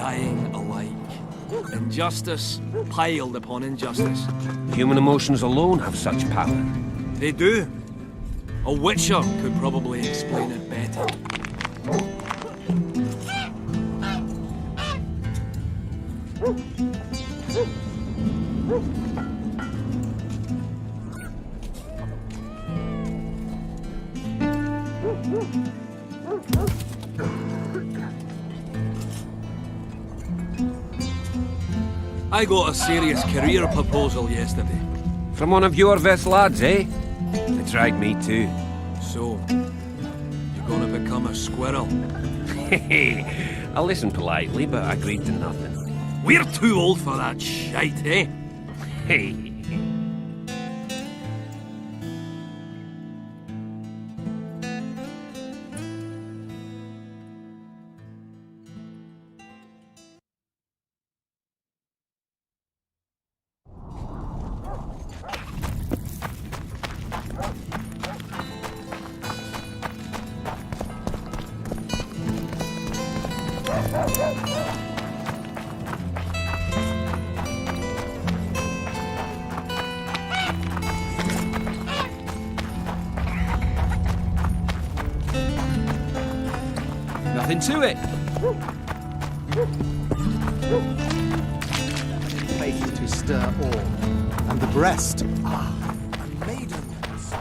dying alike. Injustice piled upon injustice. Human emotions alone have such power. They do. A witcher could probably explain it better. I got a serious career proposal yesterday. From one of your Veth lads, eh? They tried me too. So, you're gonna become a squirrel? I listened politely, but I agreed to nothing. We're too old for that shite, eh? Hey. Nothing to it. Faith to stir all, and the breast, a maiden's.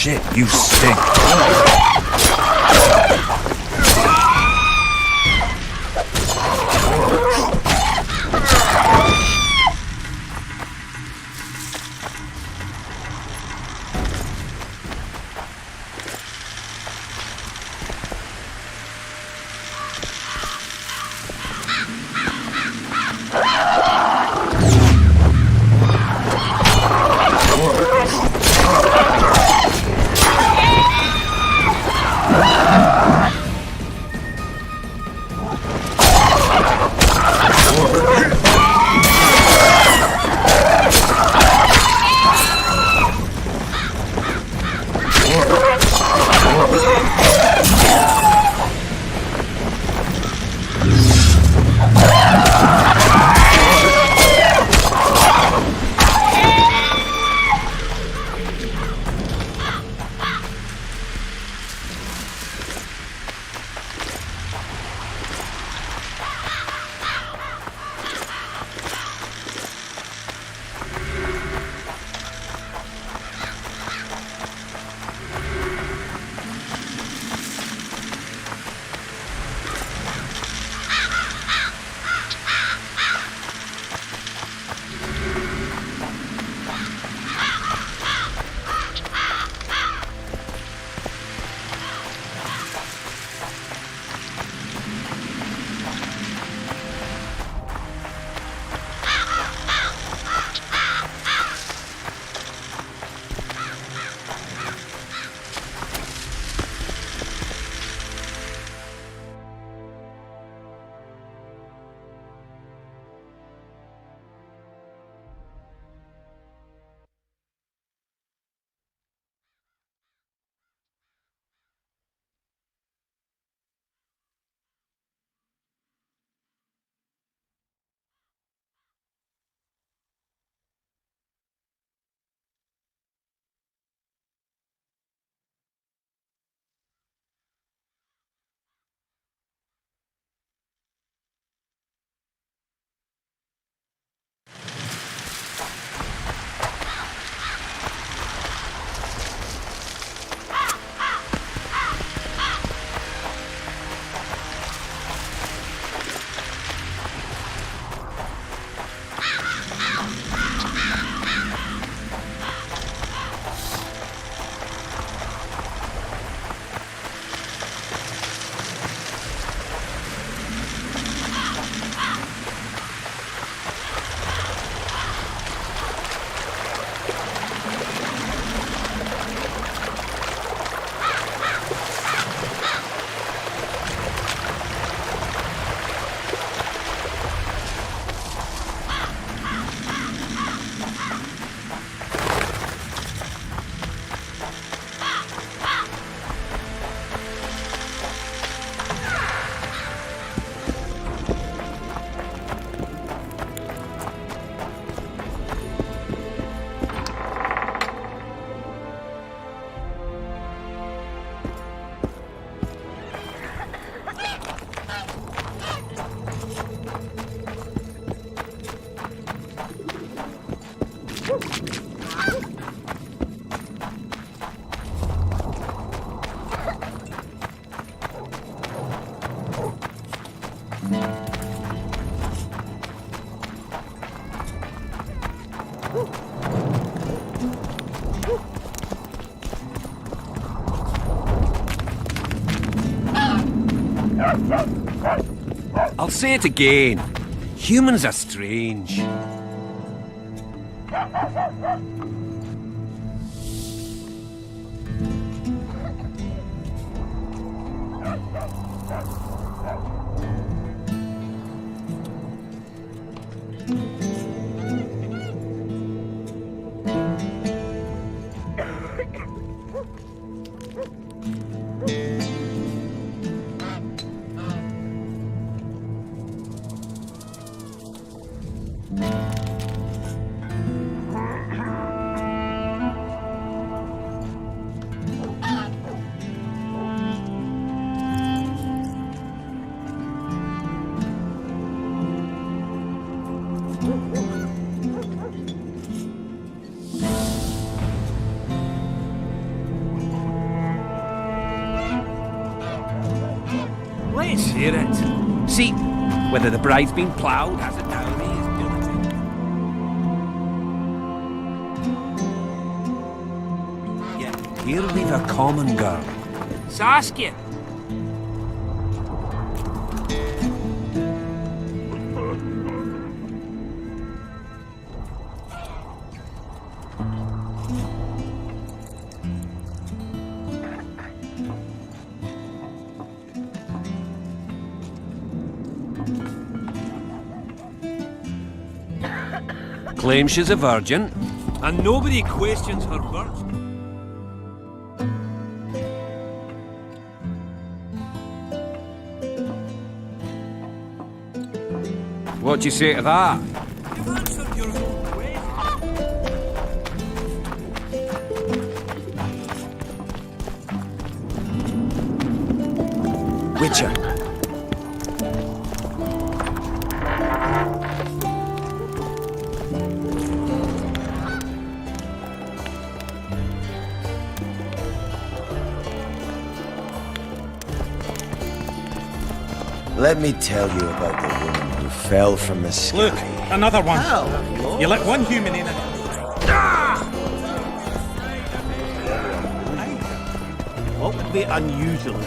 Shit, you stink. I'll say it again. Humans are strange. hear it. See, whether the bride's been ploughed, has a dowry, is billeted. Yet here we've a common girl. Saskia! Claims she's a virgin. And nobody questions her virtue. What do you say to that? You've answered your own question. Witcher. Let me tell you about the woman who fell from the sky. Look, another one. Ow. You let one human in and... What would be unusual?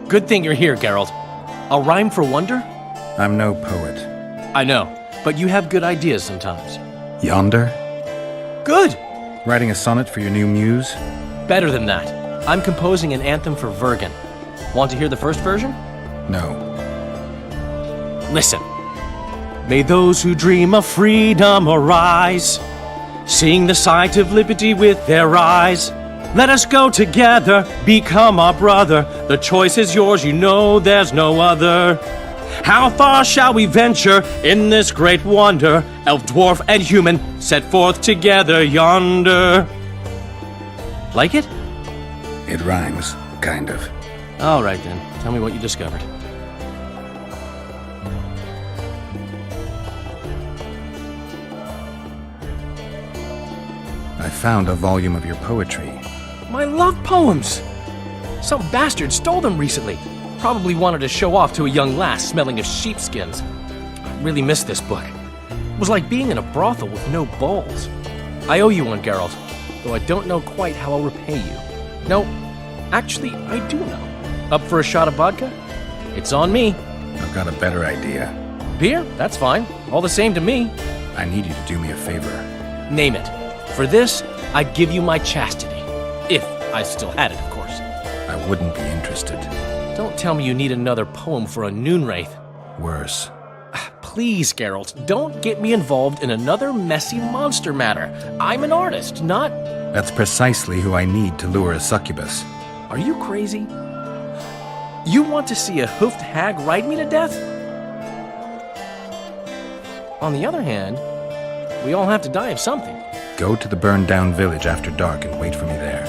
Good thing you're here, Geralt. A rhyme for wonder? I'm no poet. I know, but you have good ideas sometimes. Yonder? Good! Writing a sonnet for your new muse? Better than that. I'm composing an anthem for Vergen. Want to hear the first version? No. Listen. May those who dream of freedom arise, seeing the sight of liberty with their eyes. Let us go together, become our brother. The choice is yours, you know there's no other. How far shall we venture in this great wonder? Elf, dwarf, and human set forth together yonder. Like it? It rhymes, kind of. All right then, tell me what you discovered. I found a volume of your poetry. My love poems! Some bastard stole them recently. Probably wanted to show off to a young lass smelling of sheepskins. I really miss this book. It was like being in a brothel with no balls. I owe you one, Geralt, though I don't know quite how I'll repay you. No, actually, I do know. Up for a shot of vodka? It's on me. I've got a better idea. Beer? That's fine. All the same to me. I need you to do me a favor. Name it. For this, I'd give you my chastity. If I still had it, of course. I wouldn't be interested. Don't tell me you need another poem for a Noonwraith. Worse. Please, Geralt, don't get me involved in another messy monster matter. I'm an artist, not... That's precisely who I need to lure a succubus. Are you crazy? You want to see a hoofed hag ride me to death? On the other hand, we all have to die of something. Go to the burned-down village after dark and wait for me there.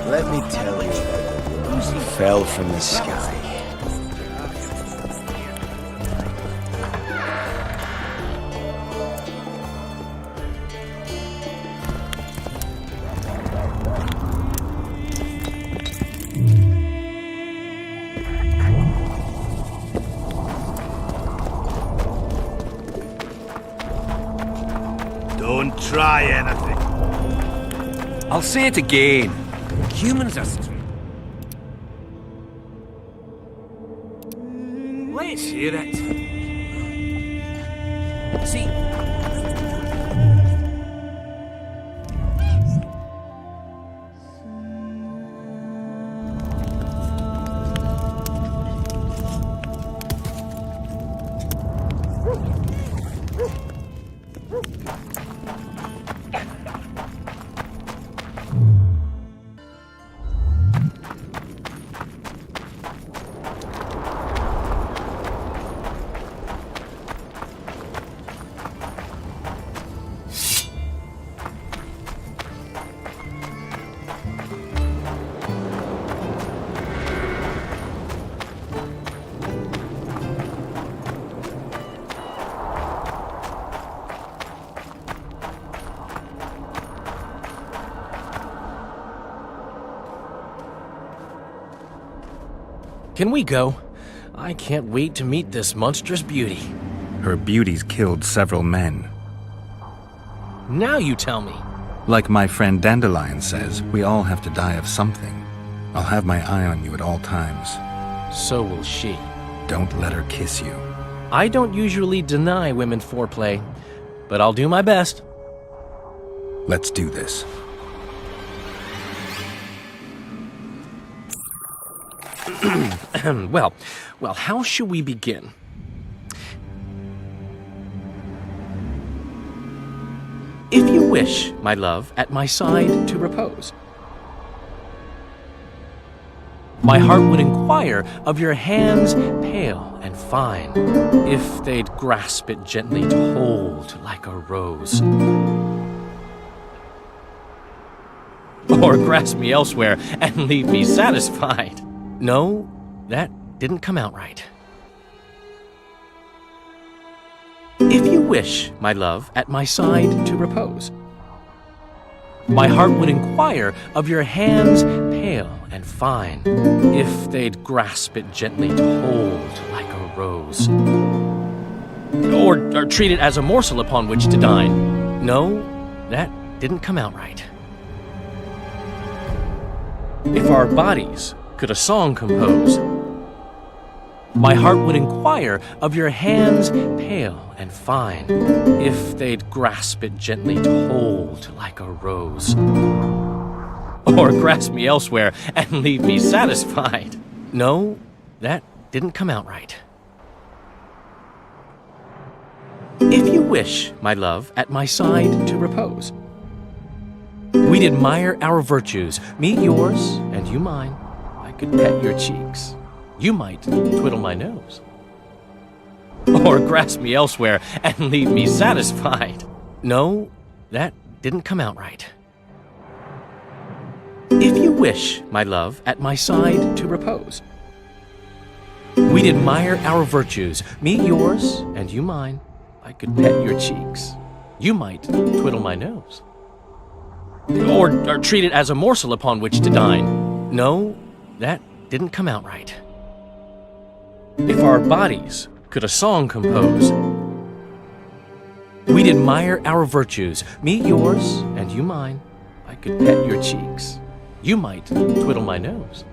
Let me tell you about the woman who fell from the sky. Don't try anything. I'll say it again. Humans are strange. Let's hear it. See? Can we go? I can't wait to meet this monstrous beauty. Her beauty's killed several men. Now you tell me. Like my friend Dandelion says, we all have to die of something. I'll have my eye on you at all times. So will she. Don't let her kiss you. I don't usually deny women foreplay, but I'll do my best. Let's do this. Well, how shall we begin? If you wish, my love, at my side to repose, my heart would inquire of your hands pale and fine, if they'd grasp it gently to hold like a rose. Or grasp me elsewhere and leave me satisfied. No, that didn't come out right. If you wish, my love, at my side to repose, my heart would inquire of your hands pale and fine, if they'd grasp it gently to hold like a rose. Or treat it as a morsel upon which to dine. No, that didn't come out right. If our bodies could a song compose, my heart would inquire of your hands pale and fine, if they'd grasp it gently to hold like a rose. Or grasp me elsewhere and leave me satisfied. No, that didn't come out right. If you wish, my love, at my side to repose, we'd admire our virtues, me yours and you mine. I could pet your cheeks. You might twiddle my nose. Or grasp me elsewhere and leave me satisfied. No, that didn't come out right. If you wish, my love, at my side to repose, we'd admire our virtues, me yours and you mine. I could pet your cheeks. You might twiddle my nose. Or treat it as a morsel upon which to dine. No, that didn't come out right. If our bodies could a song compose, we'd admire our virtues, me yours and you mine. I could pet your cheeks. You might twiddle my nose.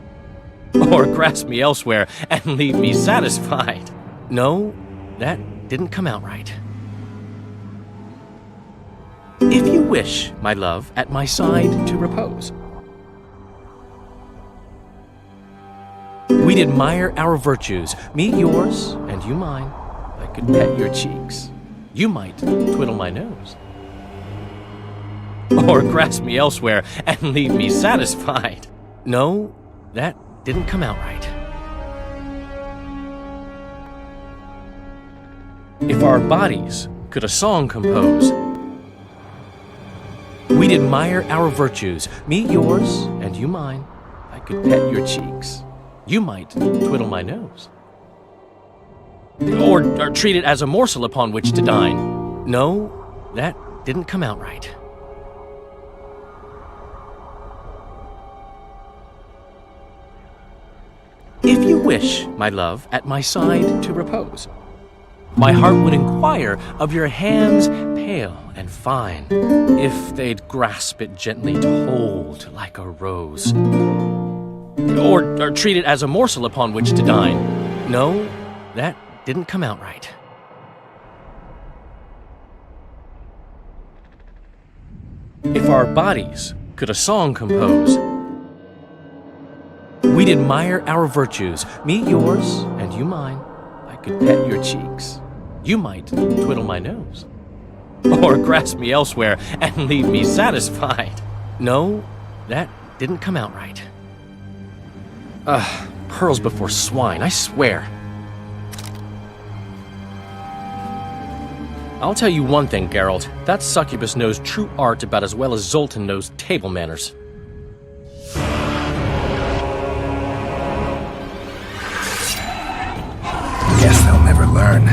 Or grasp me elsewhere and leave me satisfied. No, that didn't come out right. If you wish, my love, at my side to repose, we'd admire our virtues, me yours and you mine. I could pet your cheeks. You might twiddle my nose. Or grasp me elsewhere and leave me satisfied. No, that didn't come out right. If our bodies could a song compose, we'd admire our virtues, me yours and you mine. I could pet your cheeks. You might twiddle my nose. Or treat it as a morsel upon which to dine. No, that didn't come out right. If you wish, my love, at my side to repose, my heart would inquire of your hands pale and fine, if they'd grasp it gently to hold like a rose. Or treat it as a morsel upon which to dine. No, that didn't come out right. if our bodies could a song compose, we'd admire our virtues, me yours and you mine. I could pet your cheeks, you might twiddle my nose, or grasp me elsewhere and leave me satisfied. No, that didn't come out right. Pearls before swine, I swear. I'll tell you one thing, Geralt. That succubus knows true art about as well as Zoltan knows table manners. Guess they'll never learn.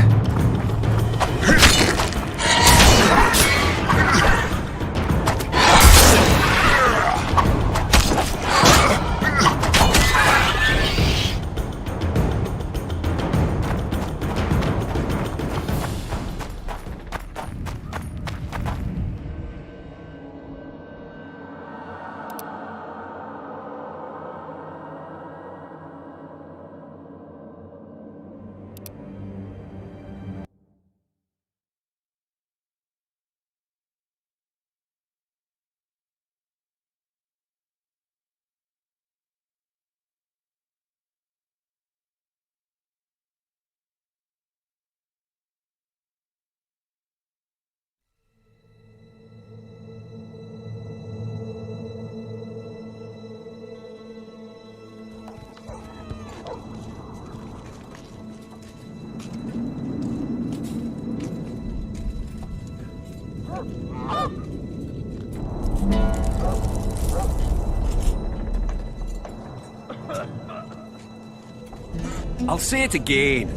I'll say it again.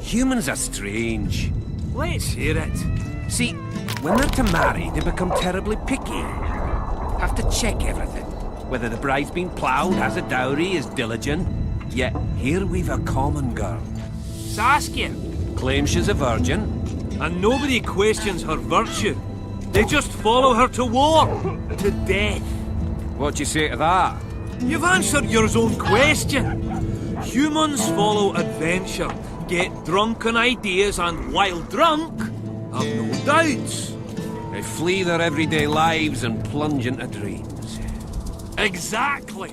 Humans are strange. Let's hear it. See, when they're to marry, they become terribly picky. Have to check everything. Whether the bride's been ploughed, has a dowry, is diligent. Yet, here we've a common girl. Saskia. Claims she's a virgin. And nobody questions her virtue. They just follow her to war. To death. What do you say to that? You've answered your own question. Humans follow adventure, get drunk on ideas, and while drunk, have no doubts. They flee their everyday lives and plunge into dreams. Exactly.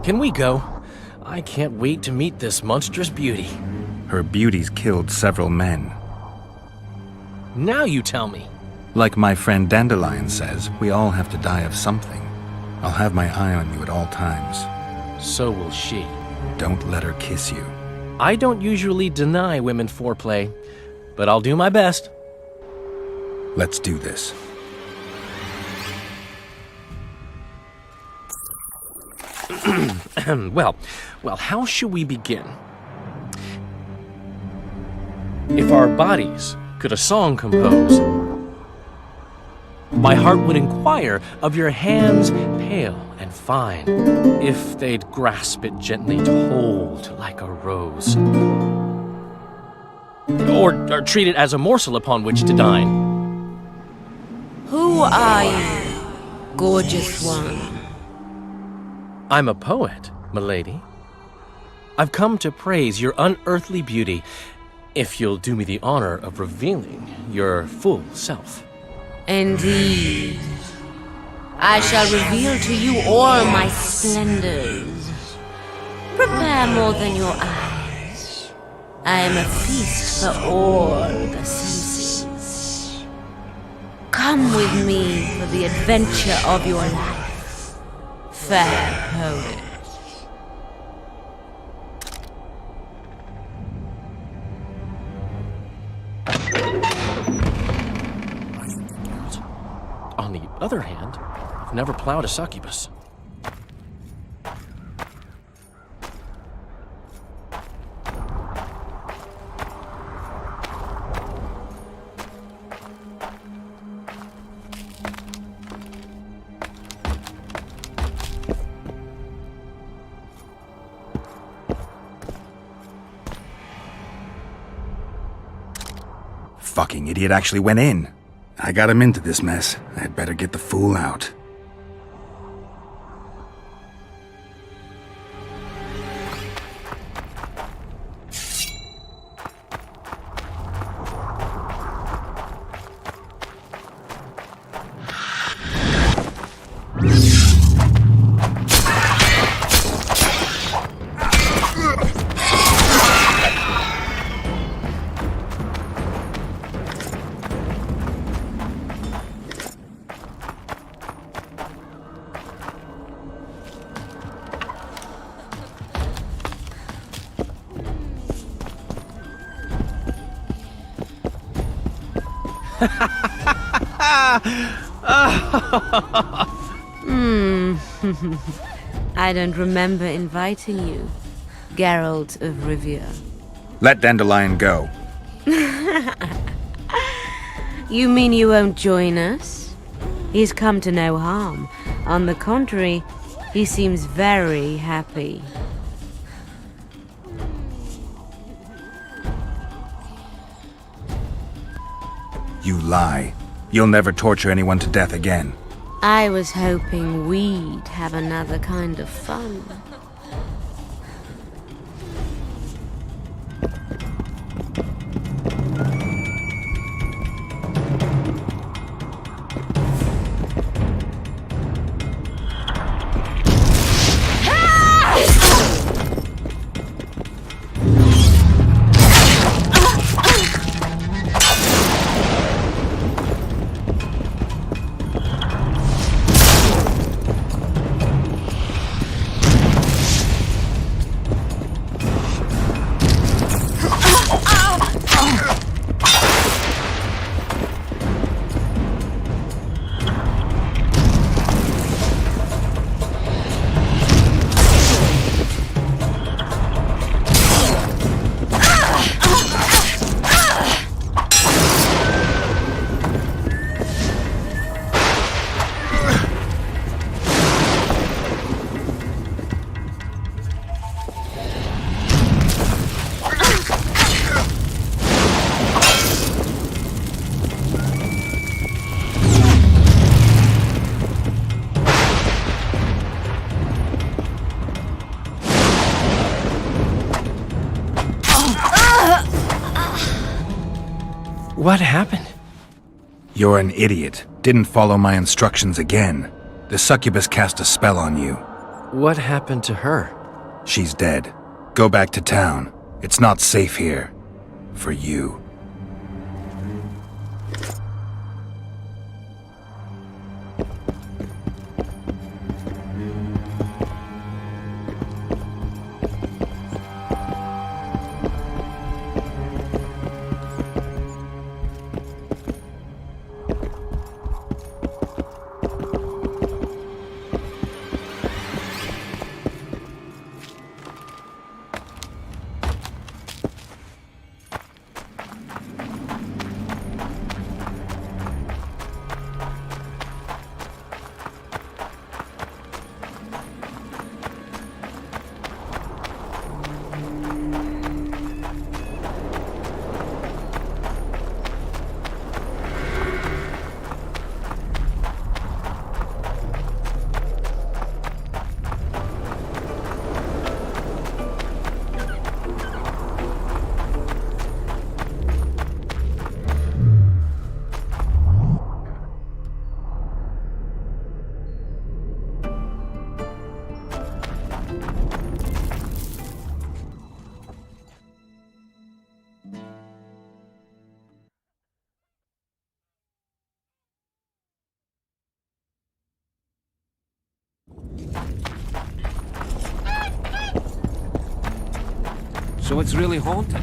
Can we go? I can't wait to meet this monstrous beauty. Her beauty's killed several men. Now you tell me. Like my friend Dandelion says, we all have to die of something. I'll have my eye on you at all times. So will she. Don't let her kiss you. I don't usually deny women foreplay, but I'll do my best. Let's do this. Well, how should we begin? If our bodies could a song compose, my heart would inquire of your hands pale and fine, if they'd grasp it gently to hold like a rose, or treat it as a morsel upon which to dine. Who are you, gorgeous one? I'm a poet, milady. I've come to praise your unearthly beauty, if you'll do me the honor of revealing your full self. Indeed. I shall reveal to you all my splendors. Prepare more than your eyes. I am a feast for all the senses. Come with me for the adventure of your life, fair poet. On the other hand, I've never plowed a succubus. Fucking idiot actually went in. I got him into this mess. I'd better get the fool out. I don't remember inviting you, Geralt of Rivia. Let Dandelion go. You mean you won't join us? He's come to no harm. On the contrary, he seems very happy. You lie. You'll never torture anyone to death again. I was hoping we'd have another kind of fun. What happened? You're an idiot. Didn't follow my instructions again. The succubus cast a spell on you. What happened to her? She's dead. Go back to town. It's not safe here. For you. So it's really haunted.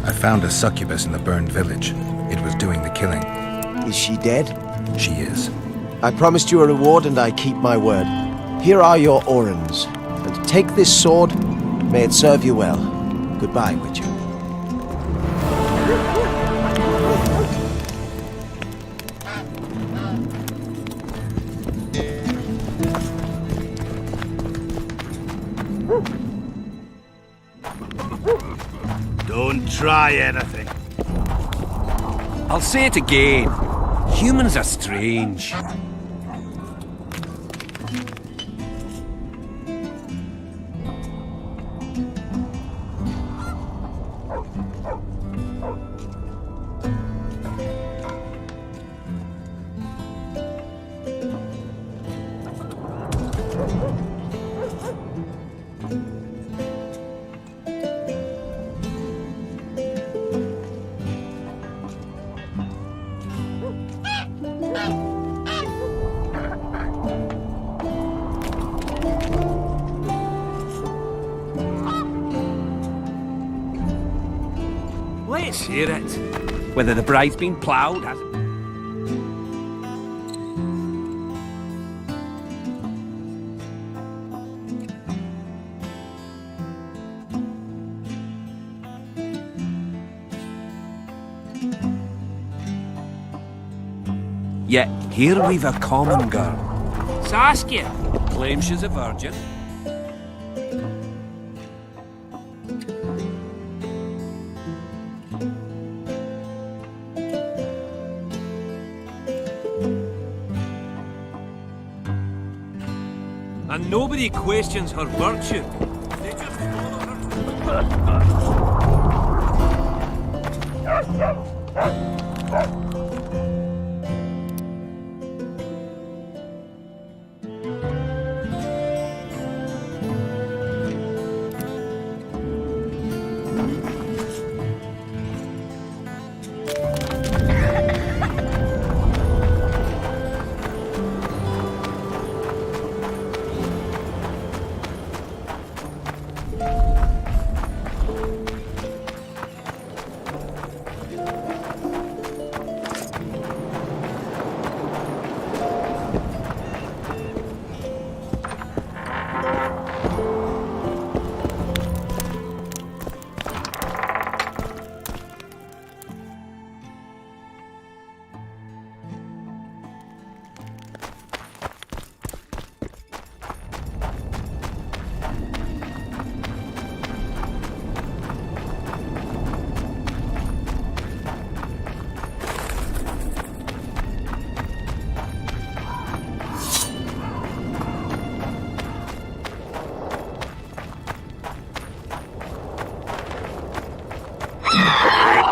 I found a succubus in the burned village. It was doing the killing. Is she dead? She is. I promised you a reward and I keep my word. Here are your orans. And take this sword. May it serve you well. Goodbye, Witcher. Don't try anything. I'll say it again. Humans are strange. Let's hear it. Whether the bride's been ploughed has... Yet here we've a common girl. Saskia. Claims she's a virgin. And nobody questions her virtue. They just follow her.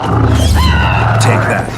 Take that.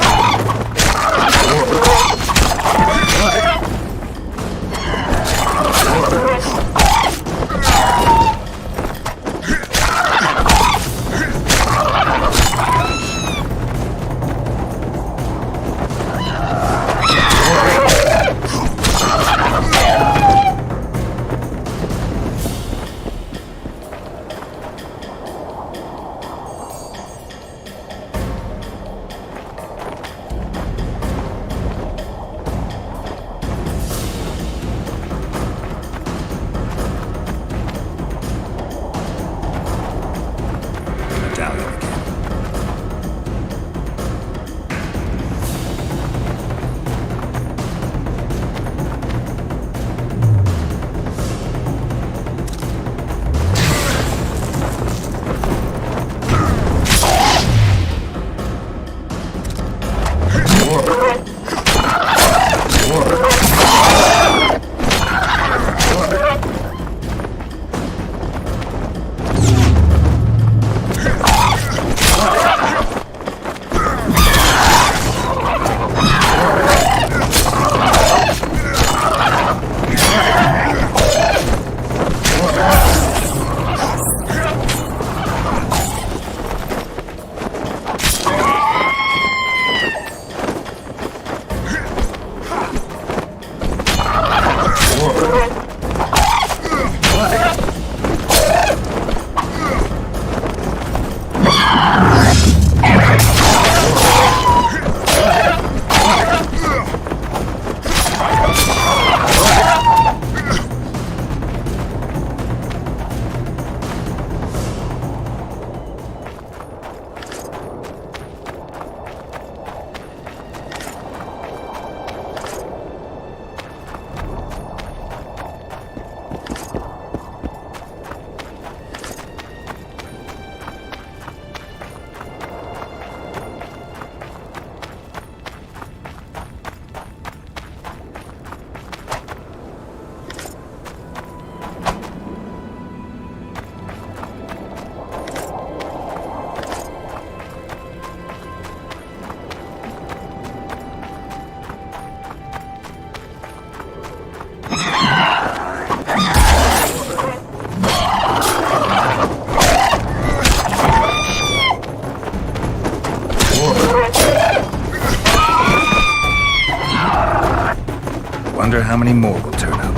Wonder how many more will turn up.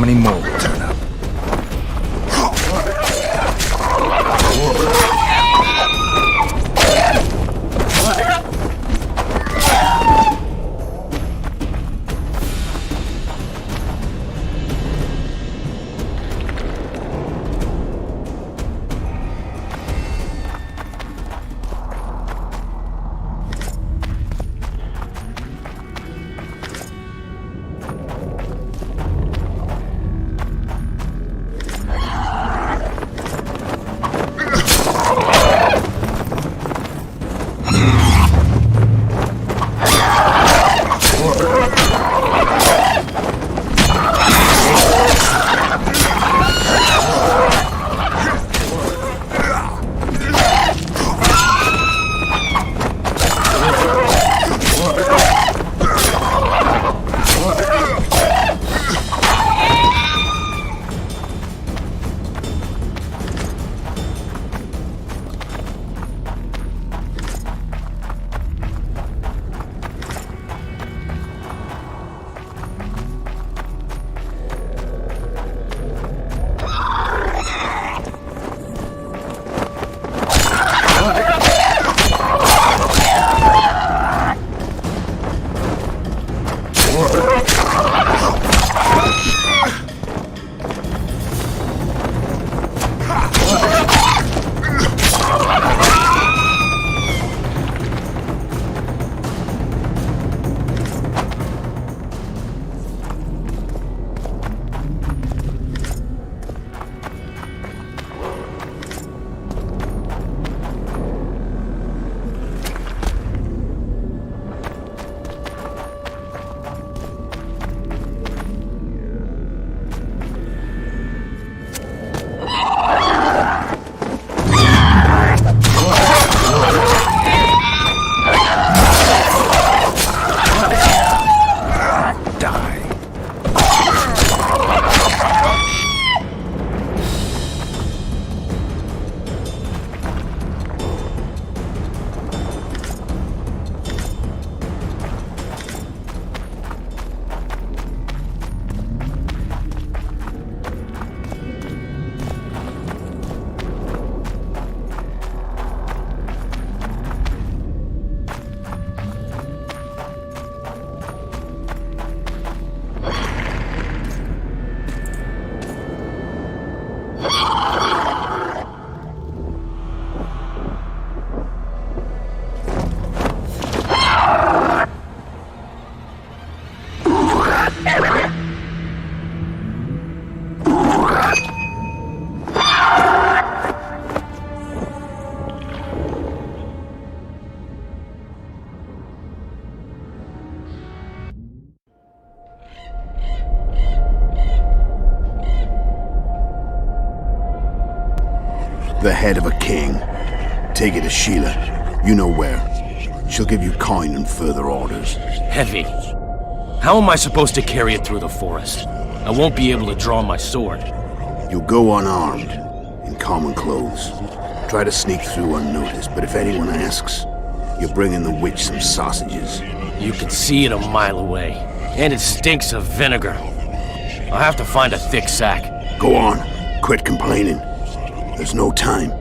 many more will turn up. The head of a king. Take it to Sheila. You know where. She'll give you coin and further orders. Heavy. How am I supposed to carry it through the forest? I won't be able to draw my sword. You'll go unarmed, in common clothes. Try to sneak through unnoticed, but if anyone asks, you're bringing the witch some sausages. You can see it a mile away, and it stinks of vinegar. I'll have to find a thick sack. Go on, quit complaining. There's no time.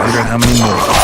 Wonder how many more.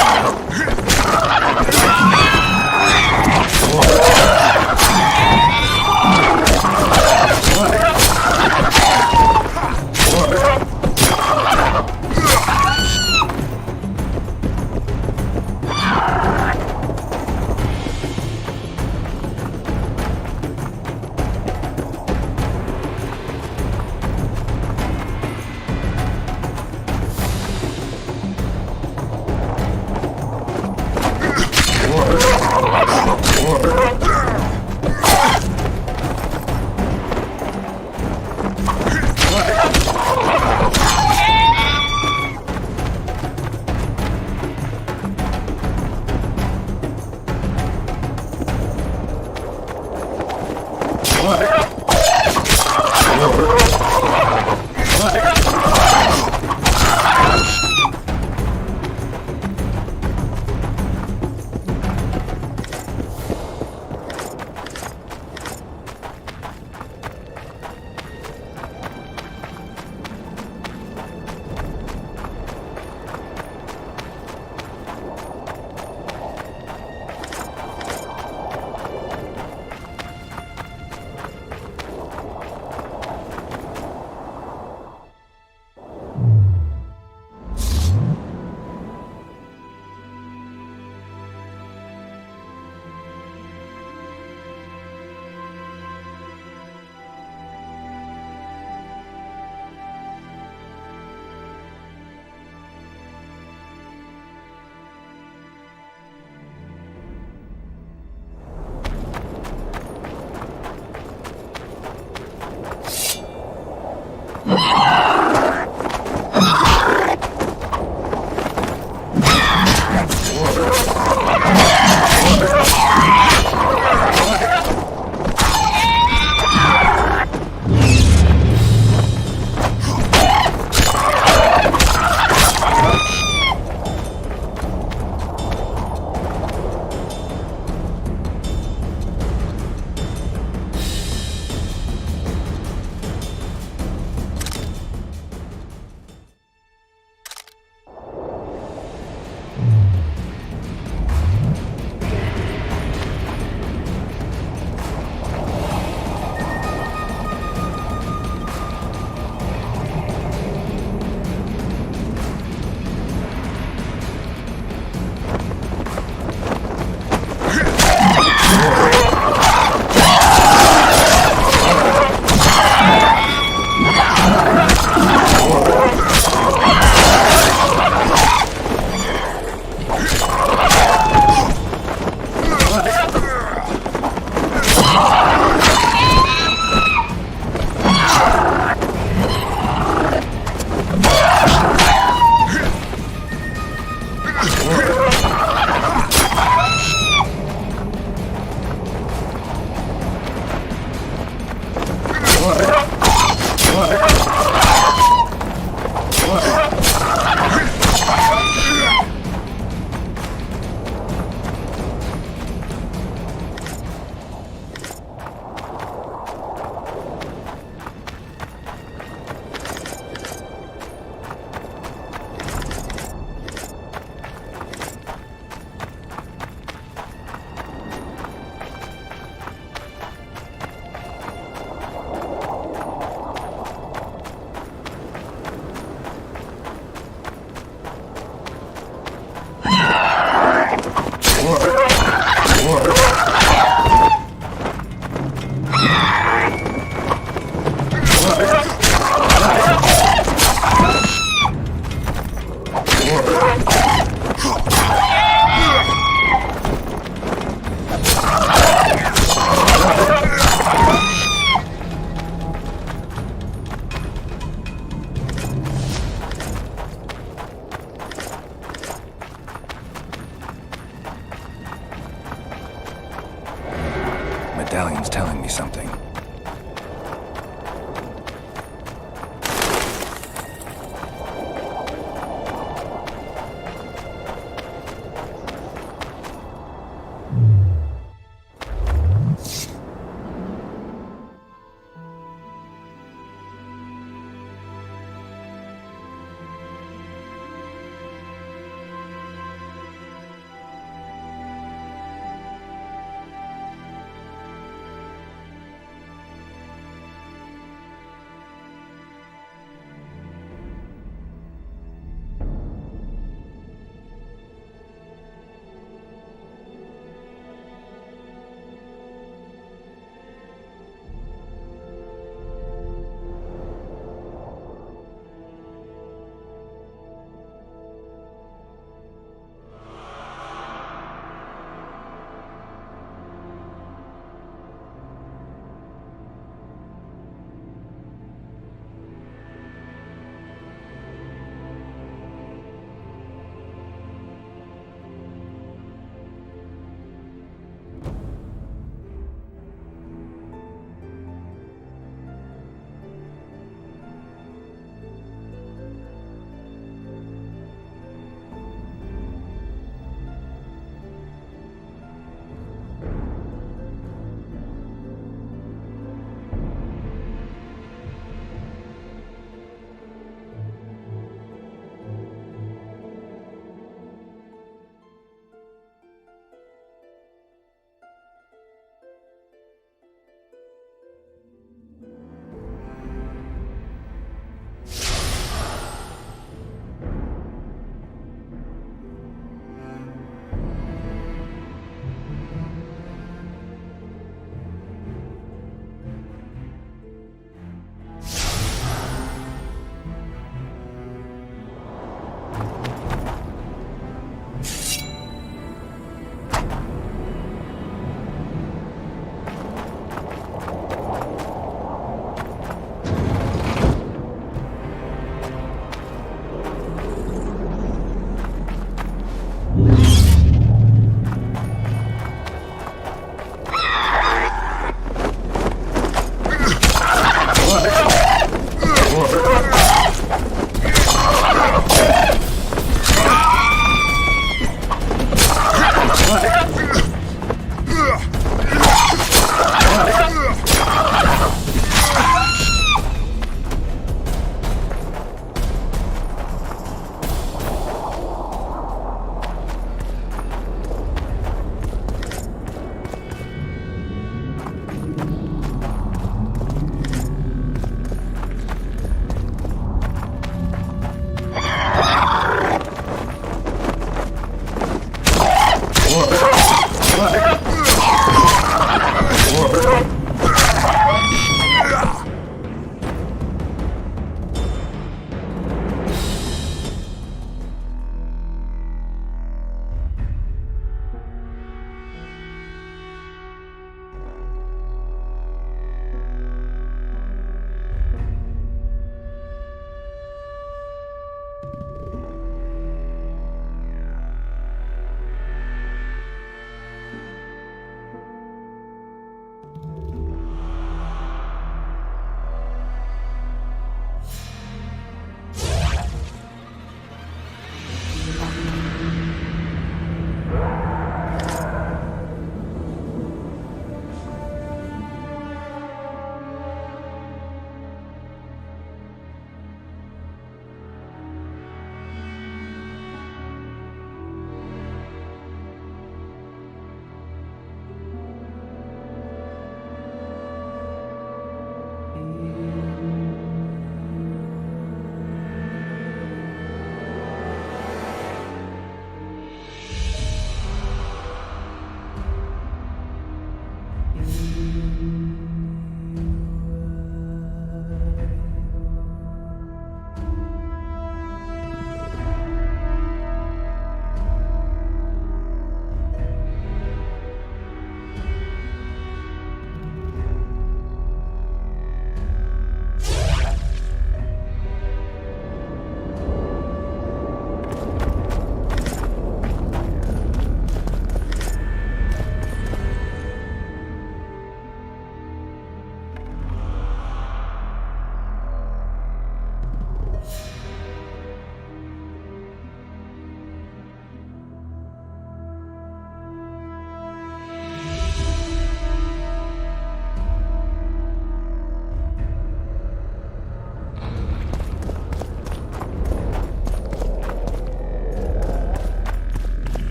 medallion's telling me something.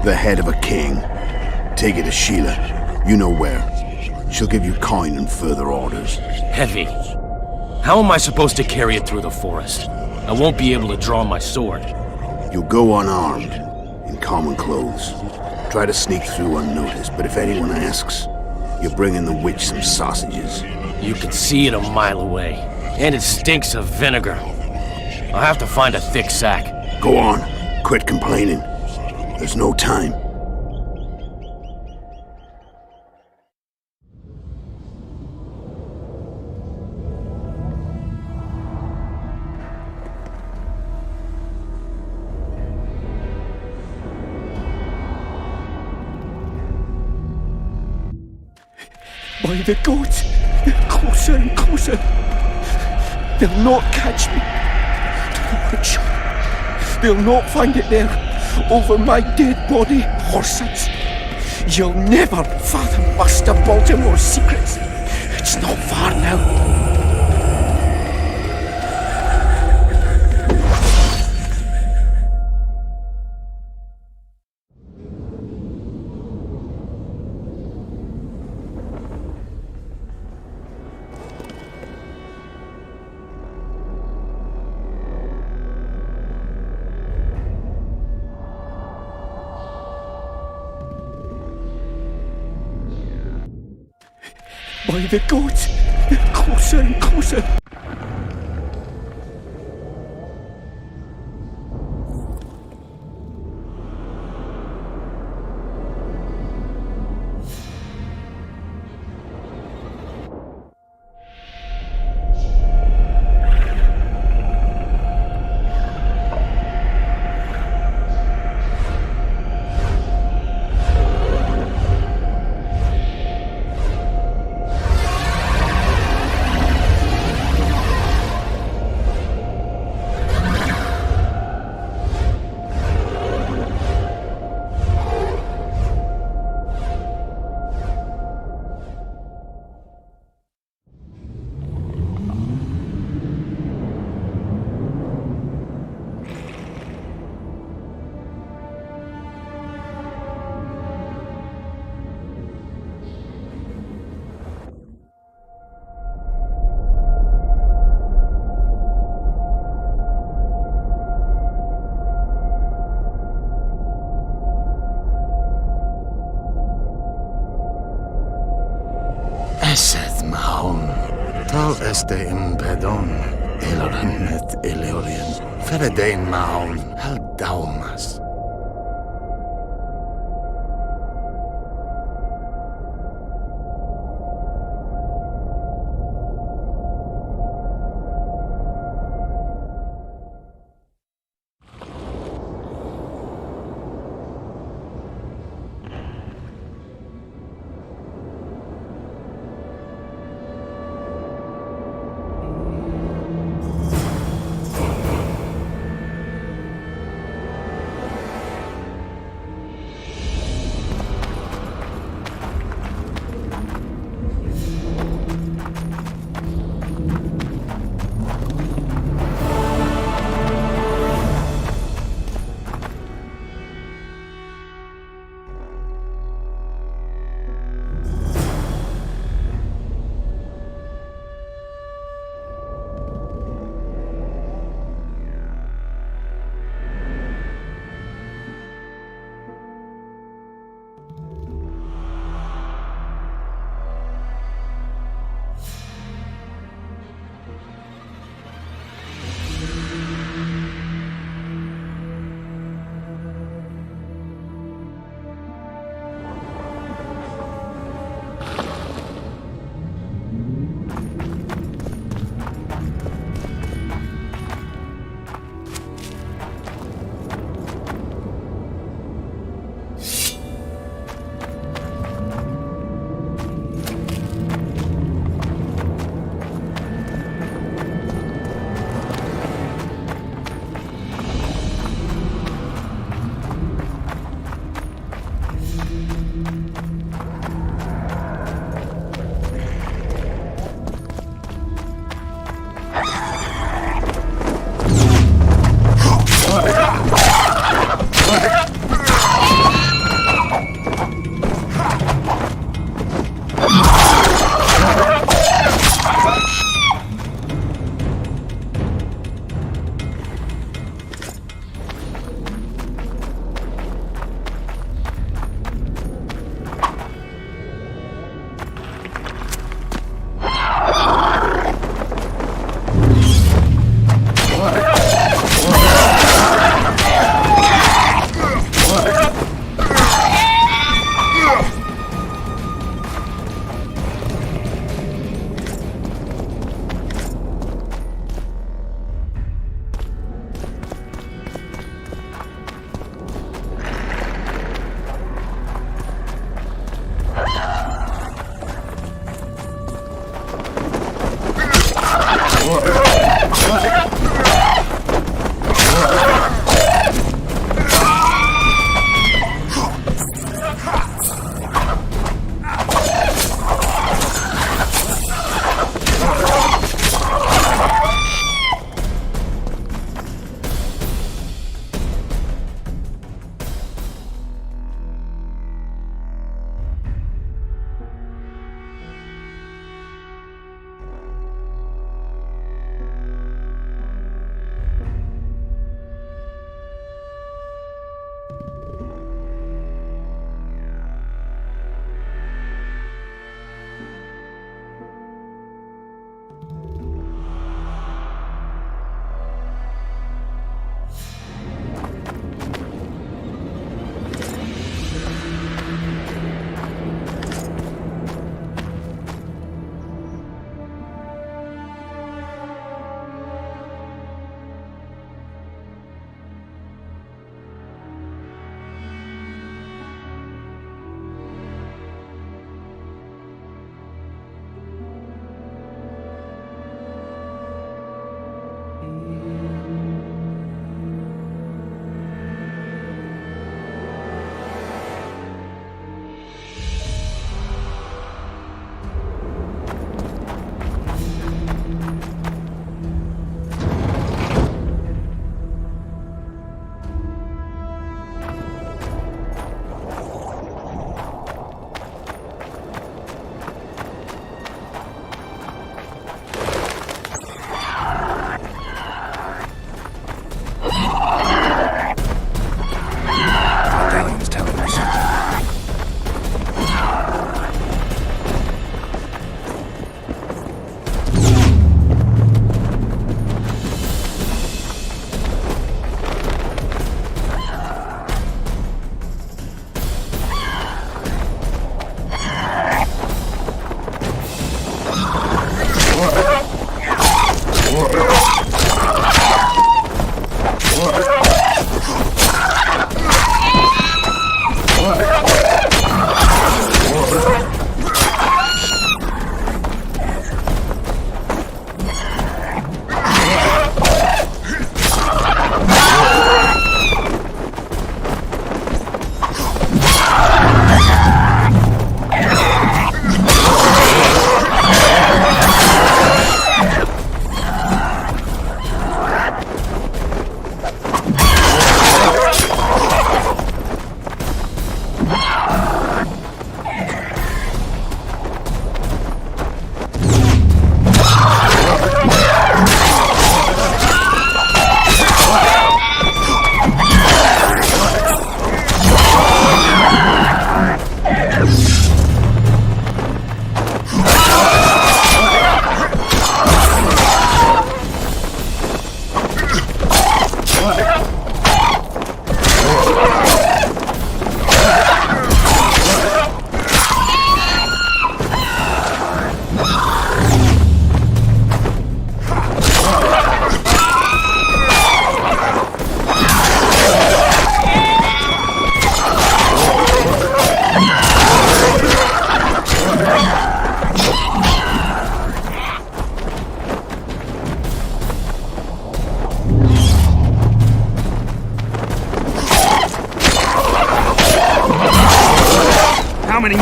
The head of a king. Take it to Sheila. You know where. She'll give you coin and further orders. Heavy. How am I supposed to carry it through the forest? I won't be able to draw my sword. You'll go unarmed, in common clothes. Try to sneak through unnoticed, but if anyone asks, you're bringing the witch some sausages. You can see it a mile away, and it stinks of vinegar. I'll have to find a thick sack. Go on. Quit complaining. There's no time. By the gods, they're closer and closer. They'll not catch me. The witch. They'll not find it there, over my dead body, Horsons. You'll never fathom Master Baltimore's secrets. It's not far now. By the gods, they're closer and closer. Esed mahon, tal este impedon, elornet eleorien, feredein mahon, hal daumas.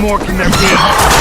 more can there be?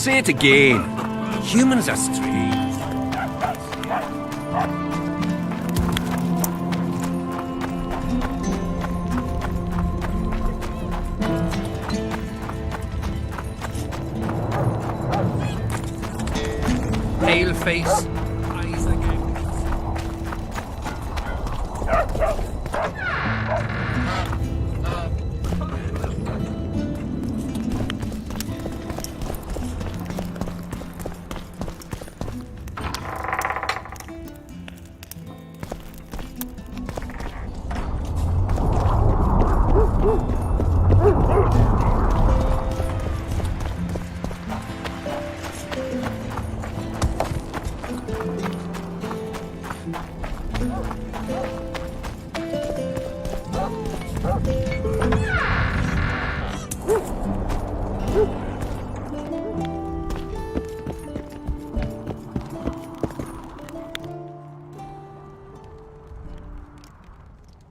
say it again. Humans are strange. Pale face, eyes again.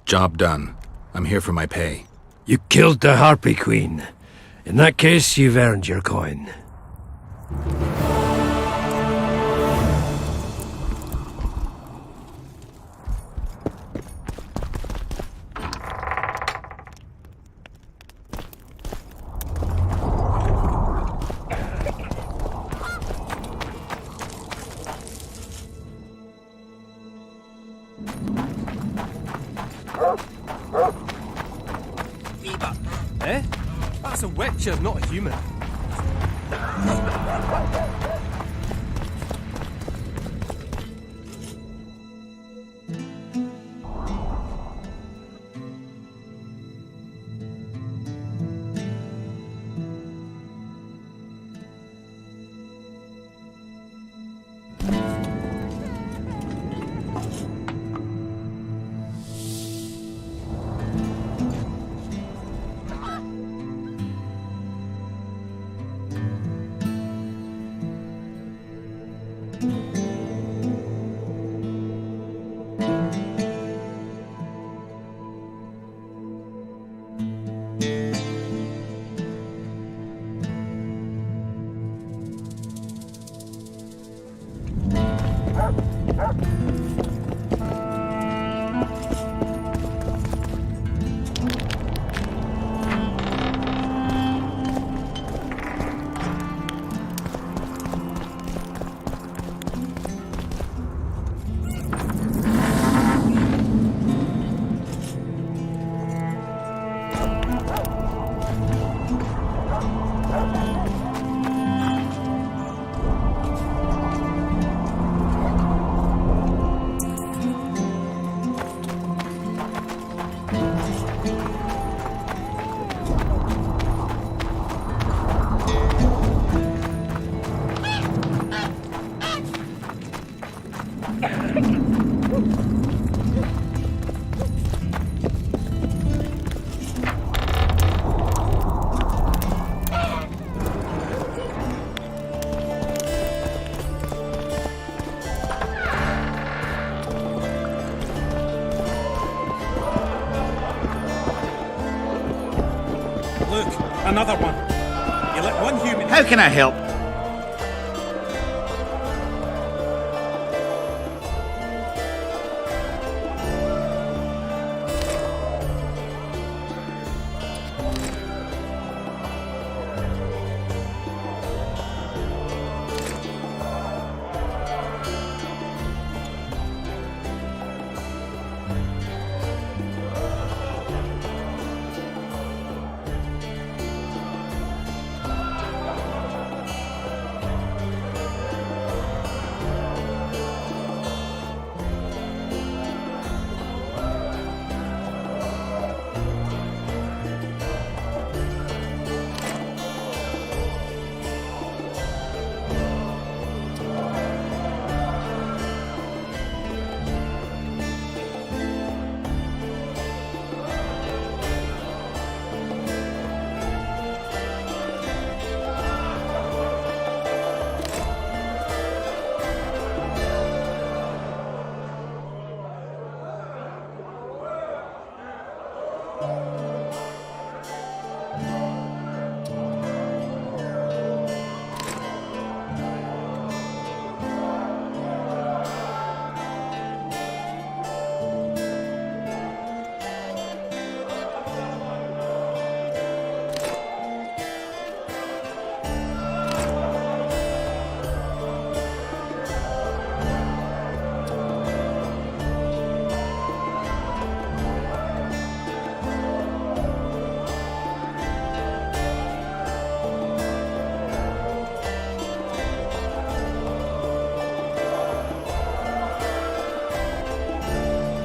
Job done. I'm here for my pay. You killed the Harpy Queen. In that case, you've earned your coin. Eh? That's a witcher, not a human. Look, another one. You let one human... How can I help?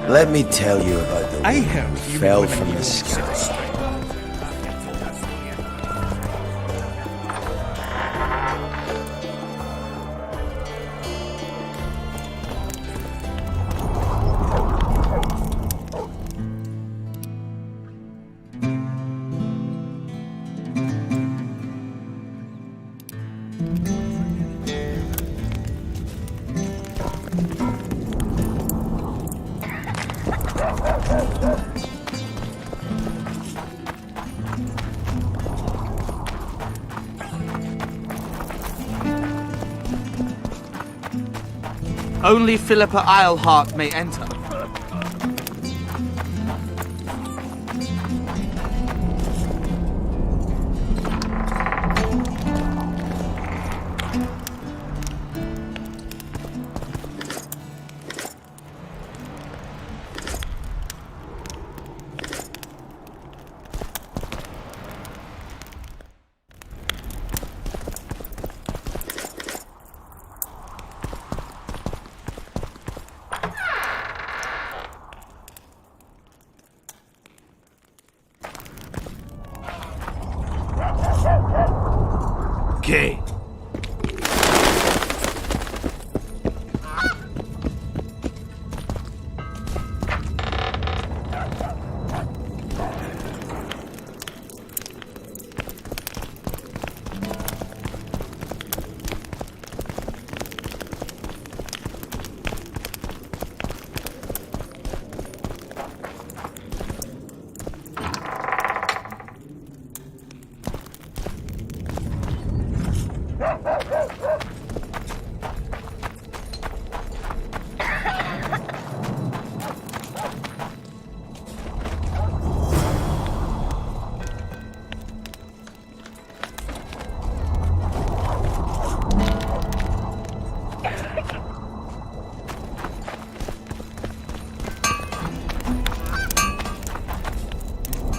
Let me tell you about the I wind heard that you fell were from one the of sky. Only Philippa Eilhart may enter. Okay.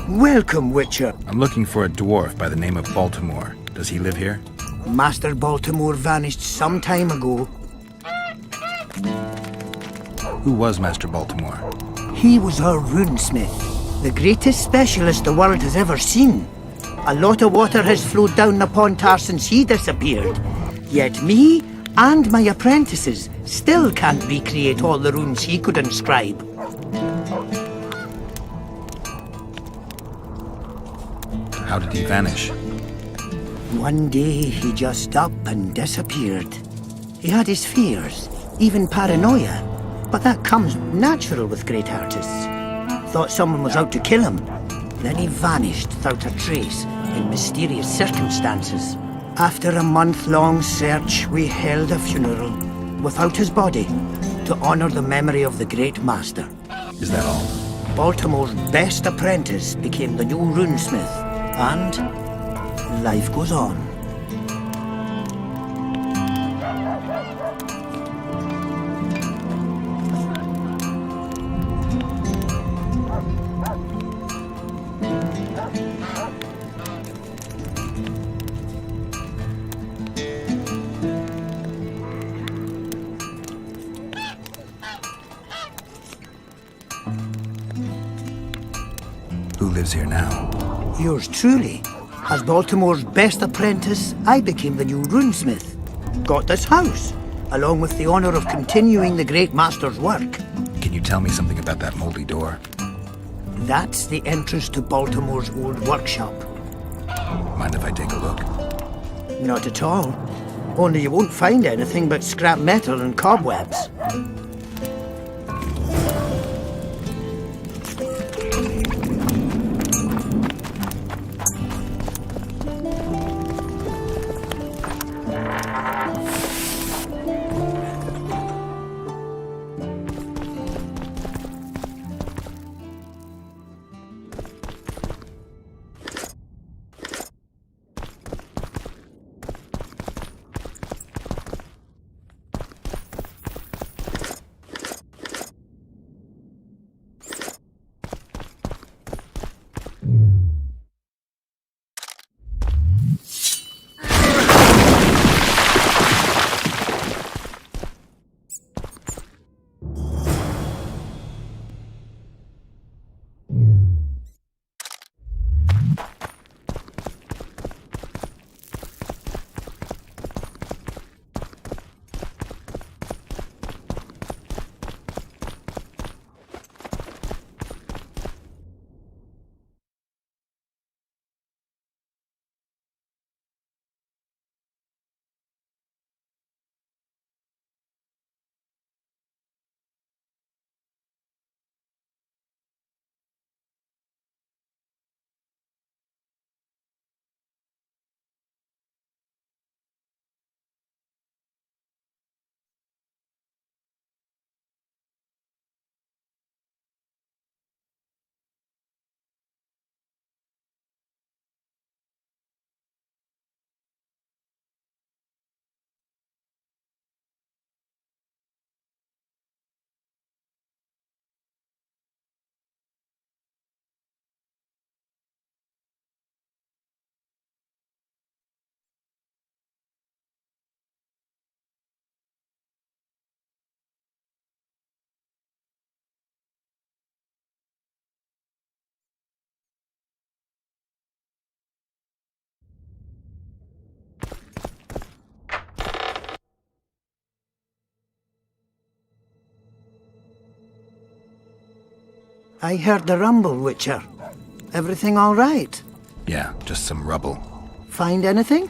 Welcome, Witcher. I'm looking for a dwarf by the name of Baltimore. Does he live here? Master Baltimore vanished some time ago. Who was Master Baltimore? He was our runesmith, the greatest specialist the world has ever seen. A lot of water has flowed down the Pontar since he disappeared. Yet me and my apprentices still can't recreate all the runes he could inscribe. How did he vanish? One day he just up and disappeared. He had his fears, even paranoia, but that comes natural with great artists. Thought someone was out to kill him. Then he vanished without a trace in mysterious circumstances. After a month-long search, we held a funeral without his body to honor the memory of the great master. Is that all? Baltimore's best apprentice became the new runesmith, and life goes on. Who lives here now? Yours truly. As Baltimore's best apprentice, I became the new runesmith. Got this house, along with the honor of continuing the great master's work. Can you tell me something about that moldy door? That's the entrance to Baltimore's old workshop. Mind if I take a look? Not at all. Only you won't find anything but scrap metal and cobwebs. I heard the rumble, Witcher. Everything all right? Yeah, just some rubble. Find anything?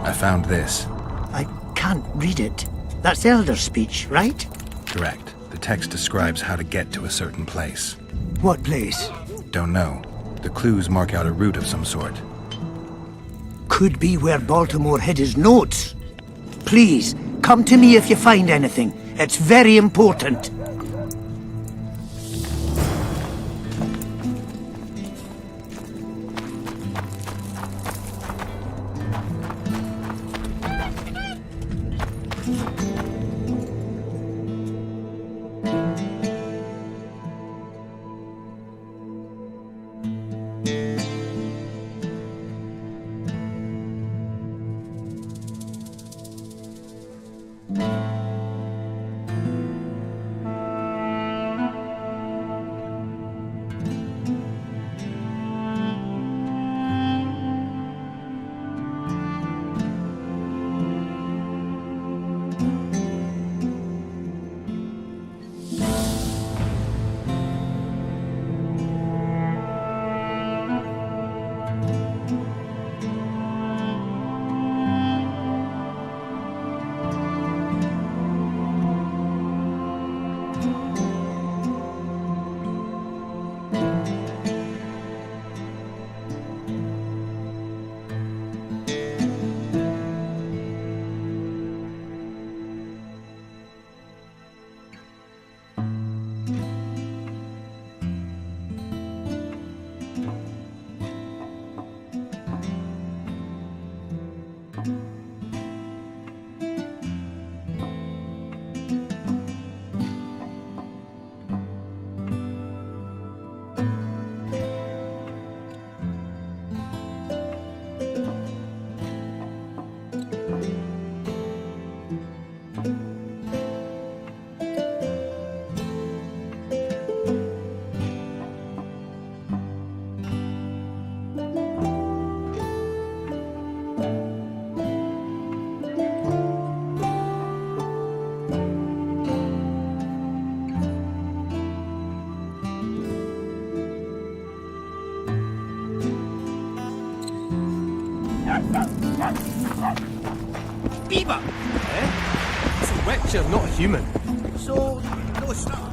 I found this. I can't read it. That's Elder speech, right? Correct. The text describes how to get to a certain place. What place? Don't know. The clues mark out a route of some sort. Could be where Baltimore hid his notes. Please, come to me if you find anything. It's very important. Beaver! Eh? It's a witcher, not a human. So, no stuff.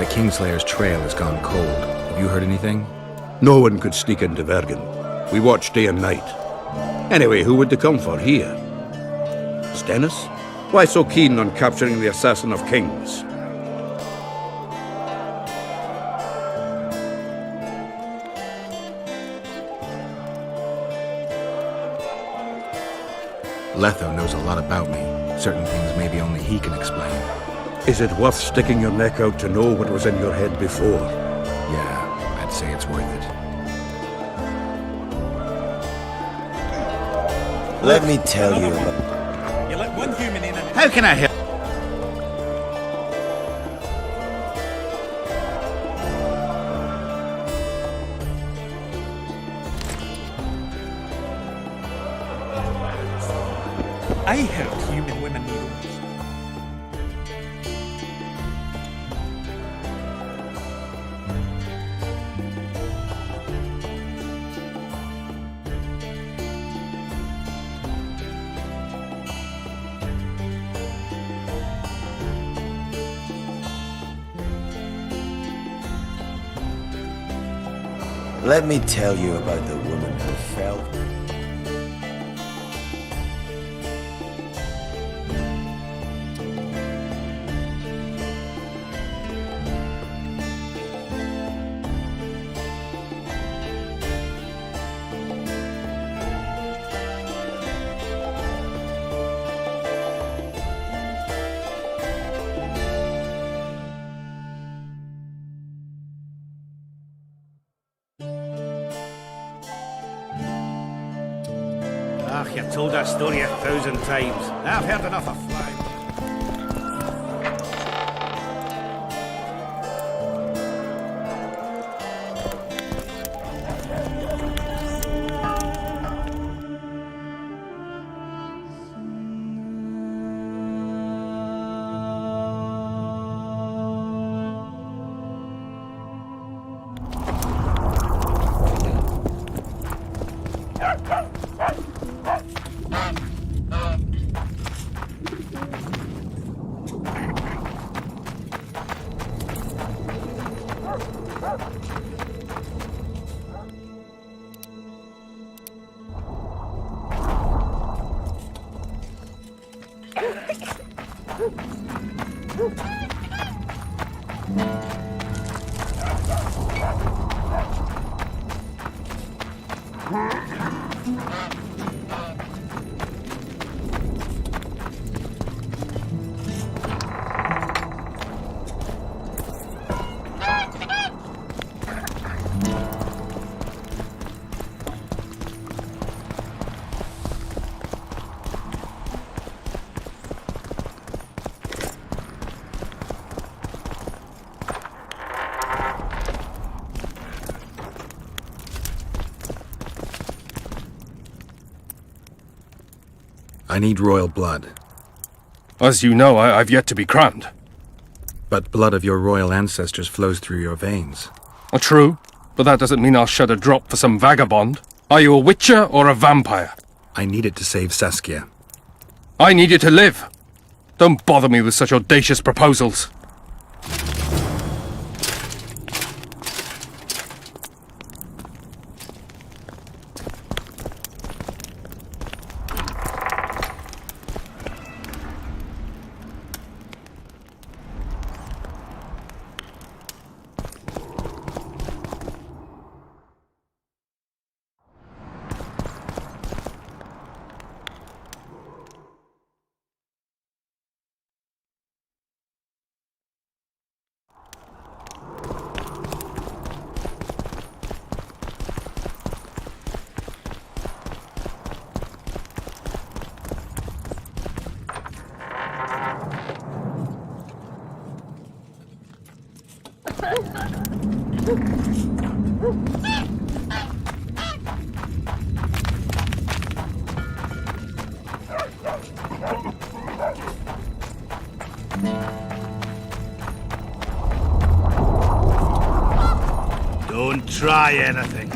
The Kingslayer's trail has gone cold. Have you heard anything? No one could sneak into Vergen. We watch day and night. Anyway, who would they come for here? Stennis? Why so keen on capturing the assassin of kings? Letho knows a lot about me. Certain things maybe only he can explain. Is it worth sticking your neck out to know what was in your head before? Yeah, I'd say it's worth it. Let me tell you about... You let one human in and... How can I help? I heard human women needles. Let me tell you about the woman who fell. Ah, you've told that story 1,000 times. I've heard enough of flying. I need royal blood. As you know, I've yet to be crowned. But blood of your royal ancestors flows through your veins. True, but that doesn't mean I'll shed a drop for some vagabond. Are you a witcher or a vampire? I need it to save Saskia. I need you to live. Don't bother me with such audacious proposals. Don't try anything.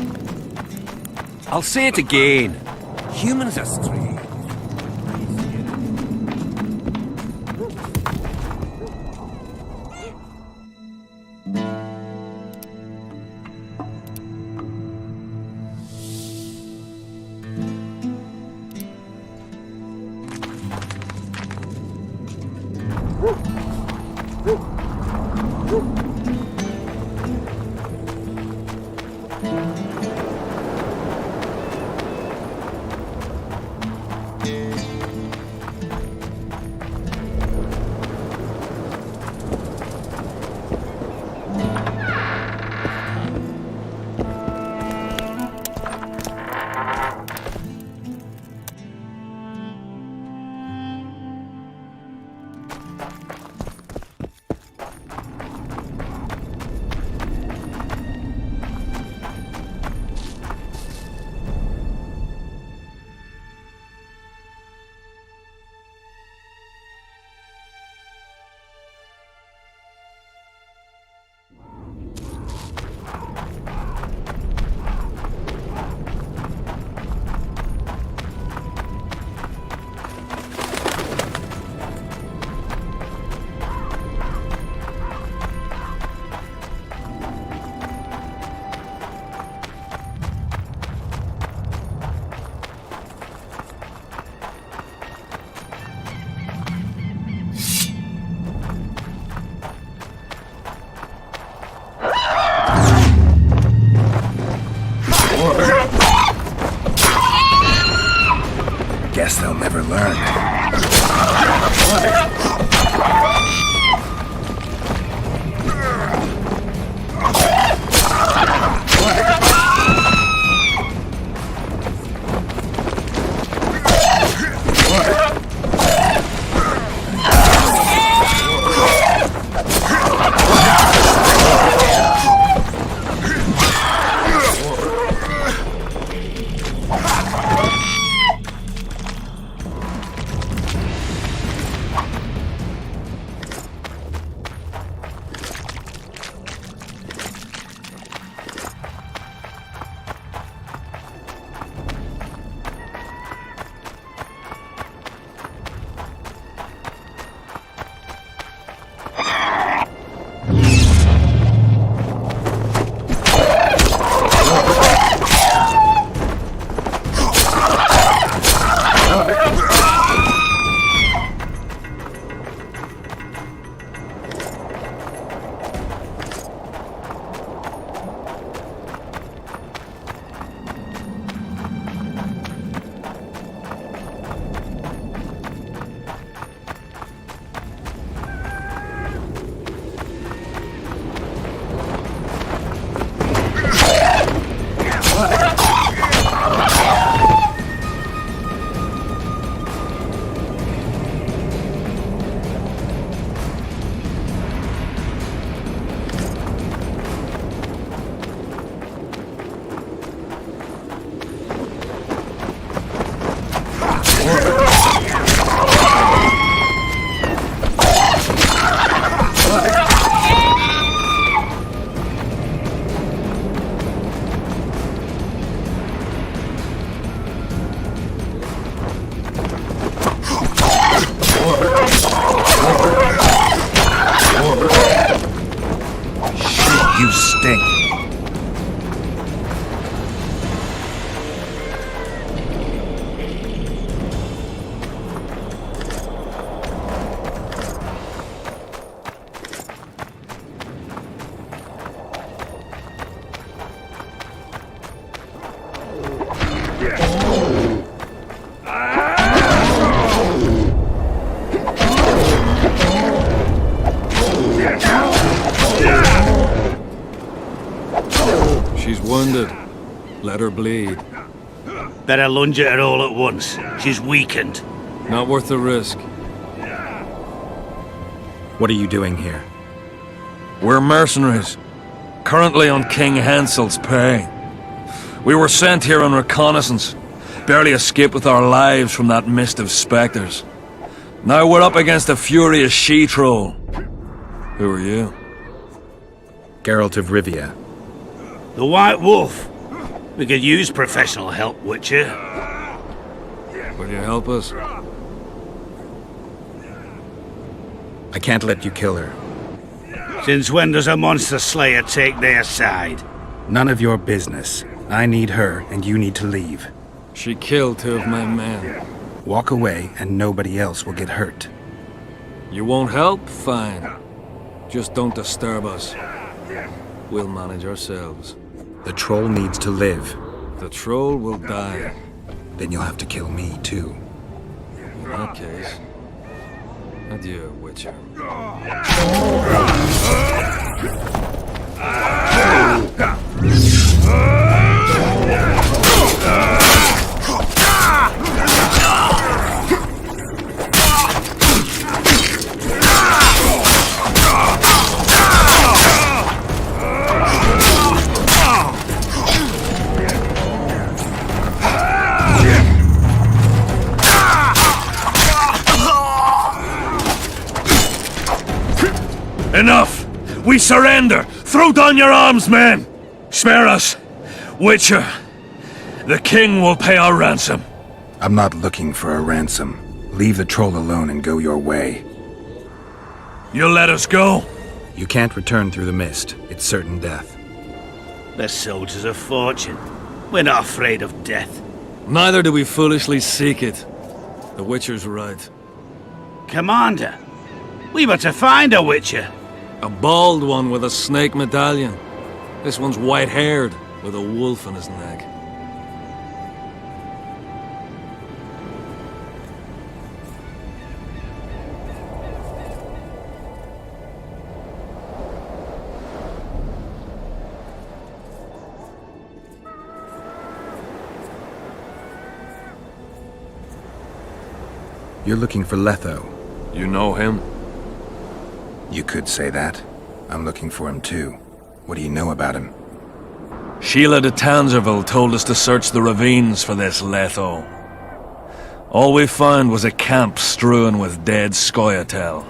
I'll say it again. Humans are strange. Guess they'll never learn. You stink. She's wounded. Let her bleed. Better lunge at her all at once. She's weakened. Not worth the risk. What are you doing here? We're mercenaries. Currently on King Hansel's pay. We were sent here on reconnaissance. Barely escaped with our lives from that mist of spectres. Now we're up against a furious she-troll. Who are you? Geralt of Rivia. The White Wolf. We could use professional help, Witcher. Will you help us? I can't let you kill her. Since when does a monster slayer take their side? None of your business. I need her, and you need to leave. She killed 2 of my men. Walk away, and nobody else will get hurt. You won't help? Fine. Just don't disturb us. We'll manage ourselves. The troll needs to live. The troll will die. Then you'll have to kill me, too. In that case, adieu, Witcher. Enough! We surrender! Throw down your arms, men! Spare us! Witcher, the king will pay our ransom. I'm not looking for a ransom. Leave the troll alone and go your way. You'll let us go? You can't return through the mist. It's certain death. The soldiers of fortune. We're not afraid of death. Neither do we foolishly seek it. The Witcher's right. Commander, we were to find a Witcher. A bald one with a snake medallion. This one's white-haired, with a wolf in his neck. You're looking for Letho. You know him? You could say that. I'm looking for him too. What do you know about him? Sheila de Tangerville told us to search the ravines for this Letho. All we found was a camp strewn with dead Scoia'tael.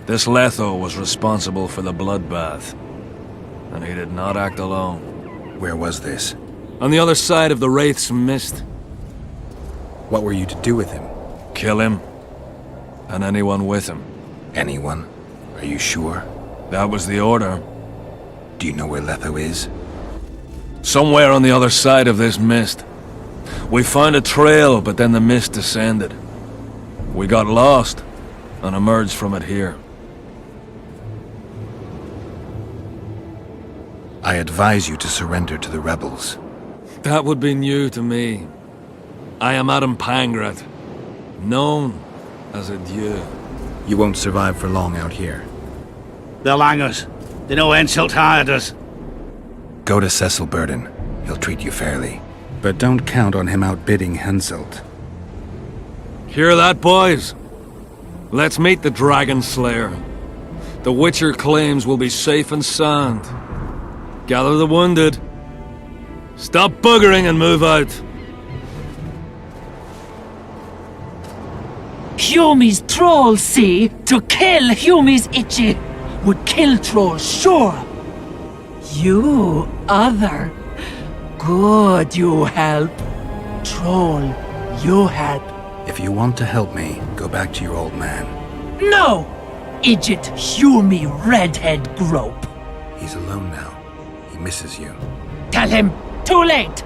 This Letho was responsible for the bloodbath, and he did not act alone. Where was this? On the other side of the Wraith's Mist. What were you to do with him? Kill him, and anyone with him. Anyone? Are you sure? That was the order. Do you know where Letho is? Somewhere on the other side of this mist. We found a trail, but then the mist descended. We got lost, and emerged from it here. I advise you to surrender to the rebels. That would be new to me. I am Adam Pangrat, known as a dieu. You won't survive for long out here. They'll hang us. They know Henselt hired us. Go to Cecil Burden. He'll treat you fairly. But don't count on him outbidding Henselt. Hear that, boys? Let's meet the Dragon Slayer. The Witcher claims we'll be safe and sound. Gather the wounded. Stop buggering and move out. Humi's troll, see? To kill Humi's itchy would kill trolls, sure. You, other. Good, you help. Troll, you help. If you want to help me, go back to your old man. No! Idjit Humi redhead grope. He's alone now. He misses you. Tell him, too late!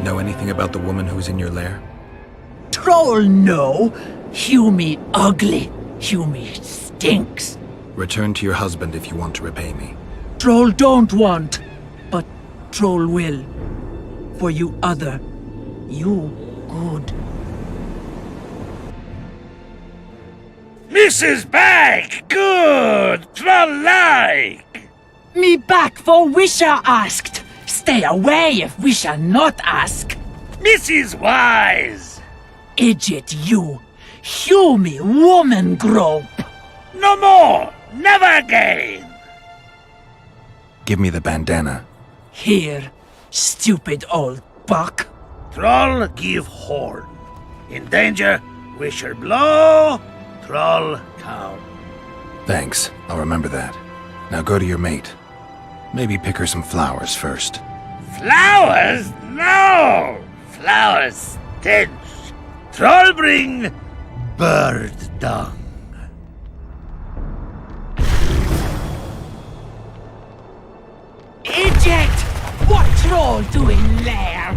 Know anything about the woman who's in your lair? Troll, no. Humi ugly. Humi stinks. Return to your husband if you want to repay me. Troll don't want, but Troll will. For you other, you good. Mrs. Back! Good! Troll-like! Me back for Wisha asked. Stay away if Wisha not ask. Mrs. Wise! Idjit you. Humi woman grope. No more! Never again! Give me the bandana. Here, stupid old buck. Troll give horn. In danger, Wisher blow, Troll cow. Thanks. I'll remember that. Now go to your mate. Maybe pick her some flowers first. Flowers? No! Flowers stench. Troll bring bird dung. Eject! What troll doing there?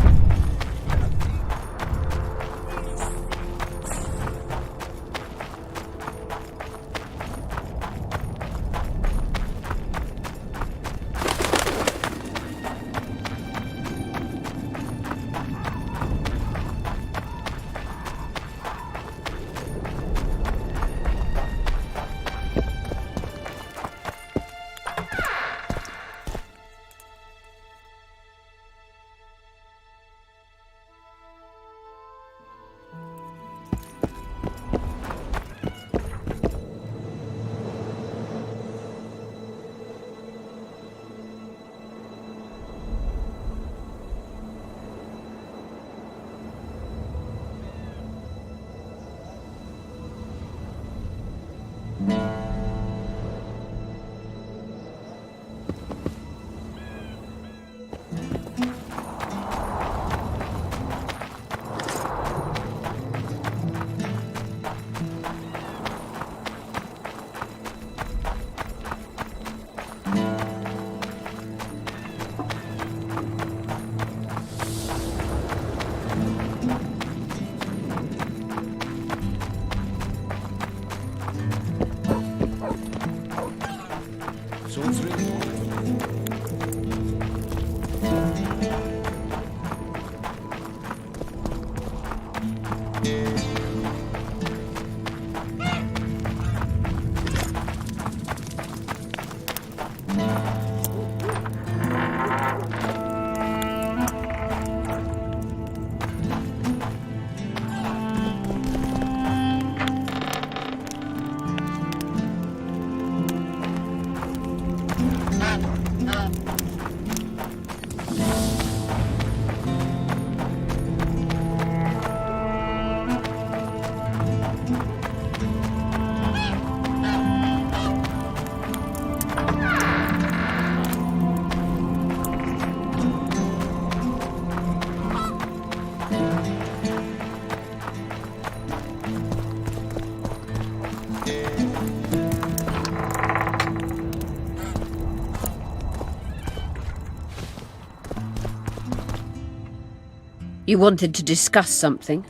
You wanted to discuss something?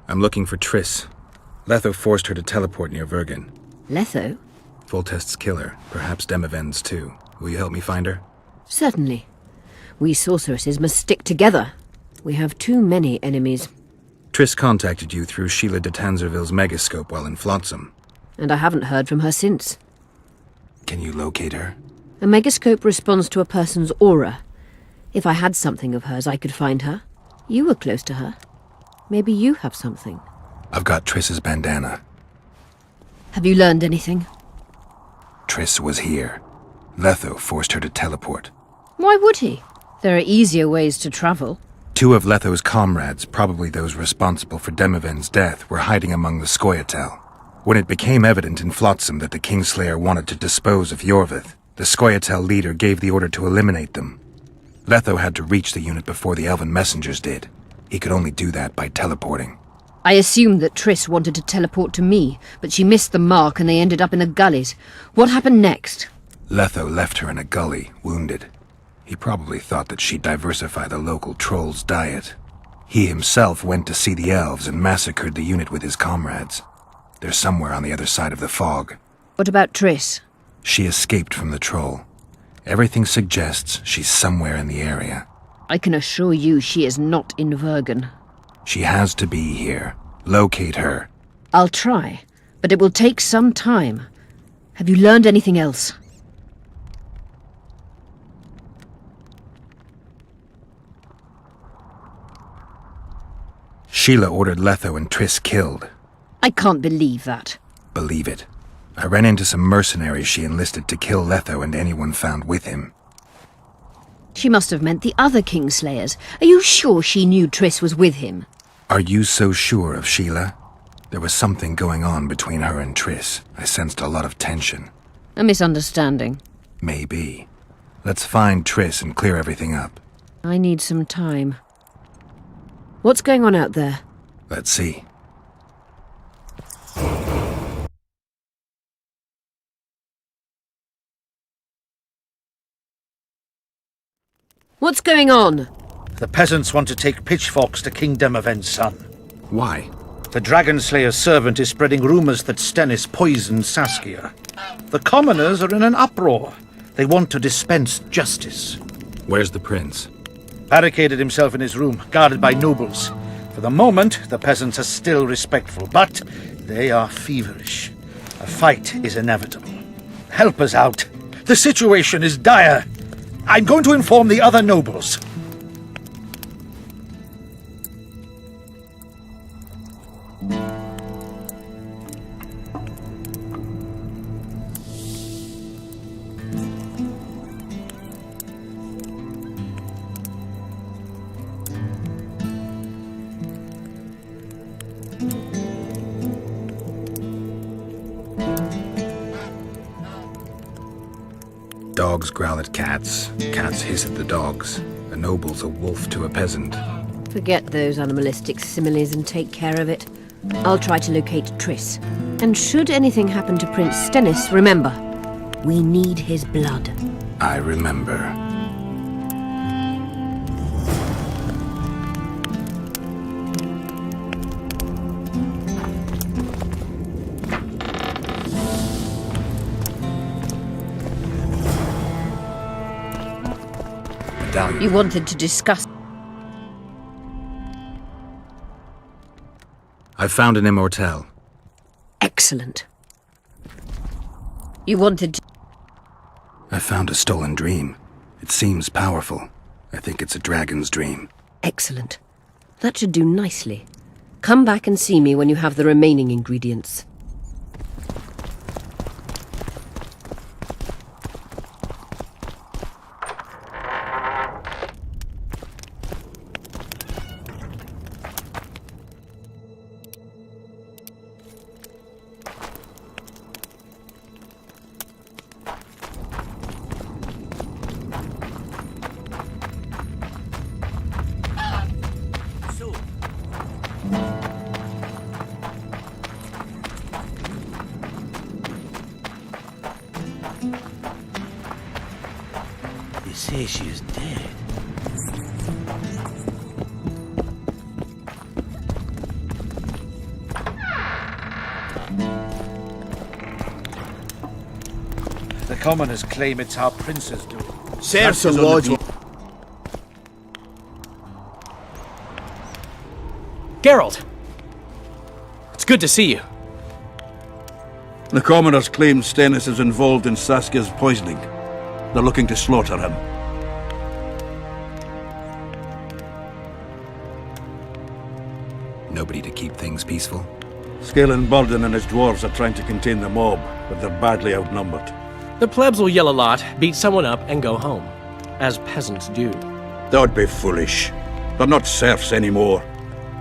I'm looking for Triss. Letho forced her to teleport near Vergen. Letho? Foltest's killer, perhaps Demavend's too. Will you help me find her? Certainly. We sorceresses must stick together. We have too many enemies. Triss contacted you through Sheila de Tanzerville's megascope while in Flotsam. And I haven't heard from her since. Can you locate her? A megascope responds to a person's aura. If I had something of hers, I could find her. You were close to her. Maybe you have something. I've got Triss's bandana. Have you learned anything? Triss was here. Letho forced her to teleport. Why would he? There are easier ways to travel. 2 of Letho's comrades, probably those responsible for Demavend's death, were hiding among the Scoia'tael. When it became evident in Flotsam that the Kingslayer wanted to dispose of Yorvith, the Scoia'tael leader gave the order to eliminate them. Letho had to reach the unit before the Elven messengers did. He could only do that by teleporting. I assumed that Triss wanted to teleport to me, but she missed the mark and they ended up in the gullies. What happened next? Letho left her in a gully, wounded. He probably thought that she'd diversify the local trolls' diet. He himself went to see the elves and massacred the unit with his comrades. They're somewhere on the other side of the fog. What about Triss? She escaped from the troll. Everything suggests she's somewhere in the area. I can assure you she is not in Vergen. She has to be here. Locate her. I'll try, but it will take some time. Have you learned anything else? Sheila ordered Letho and Triss killed. I can't believe that. Believe it. I ran into some mercenaries she enlisted to kill Letho and anyone found with him. She must have meant the other Kingslayers. Are you sure she knew Triss was with him? Are you so sure of Sheila? There was something going on between her and Triss. I sensed a lot of tension. A misunderstanding. Maybe. Let's find Triss and clear everything up. I need some time. What's going on out there? Let's see. What's going on? The peasants want to take pitchforks to King Demavend's son. Why? The Dragonslayer's servant is spreading rumors that Stennis poisoned Saskia. The commoners are in an uproar. They want to dispense justice. Where's the prince? Barricaded himself in his room, guarded by nobles. For the moment, the peasants are still respectful, but they are feverish. A fight is inevitable. Help us out. The situation is dire. I'm going to inform the other nobles. Dogs growl at cats, cats hiss at the dogs. A noble's a wolf to a peasant. Forget those animalistic similes and take care of it. I'll try to locate Triss. And should anything happen to Prince Stennis, remember, we need his blood. I remember. You wanted to discuss... I've found an immortal. Excellent. You wanted to... I found a stolen dream. It seems powerful. I think it's a dragon's dream. Excellent. That should do nicely. Come back and see me when you have the remaining ingredients. say she is dead. The commoners claim it's our prince's doing. Serfs and lords. Geralt! It's good to see you. The commoners claim Stennis is involved in Saskia's poisoning. They're looking to slaughter him. Nobody to keep things peaceful? Scalen Burden and his dwarves are trying to contain the mob, but they're badly outnumbered. The plebs will yell a lot, beat someone up, and go home. As peasants do. That'd be foolish. They're not serfs anymore.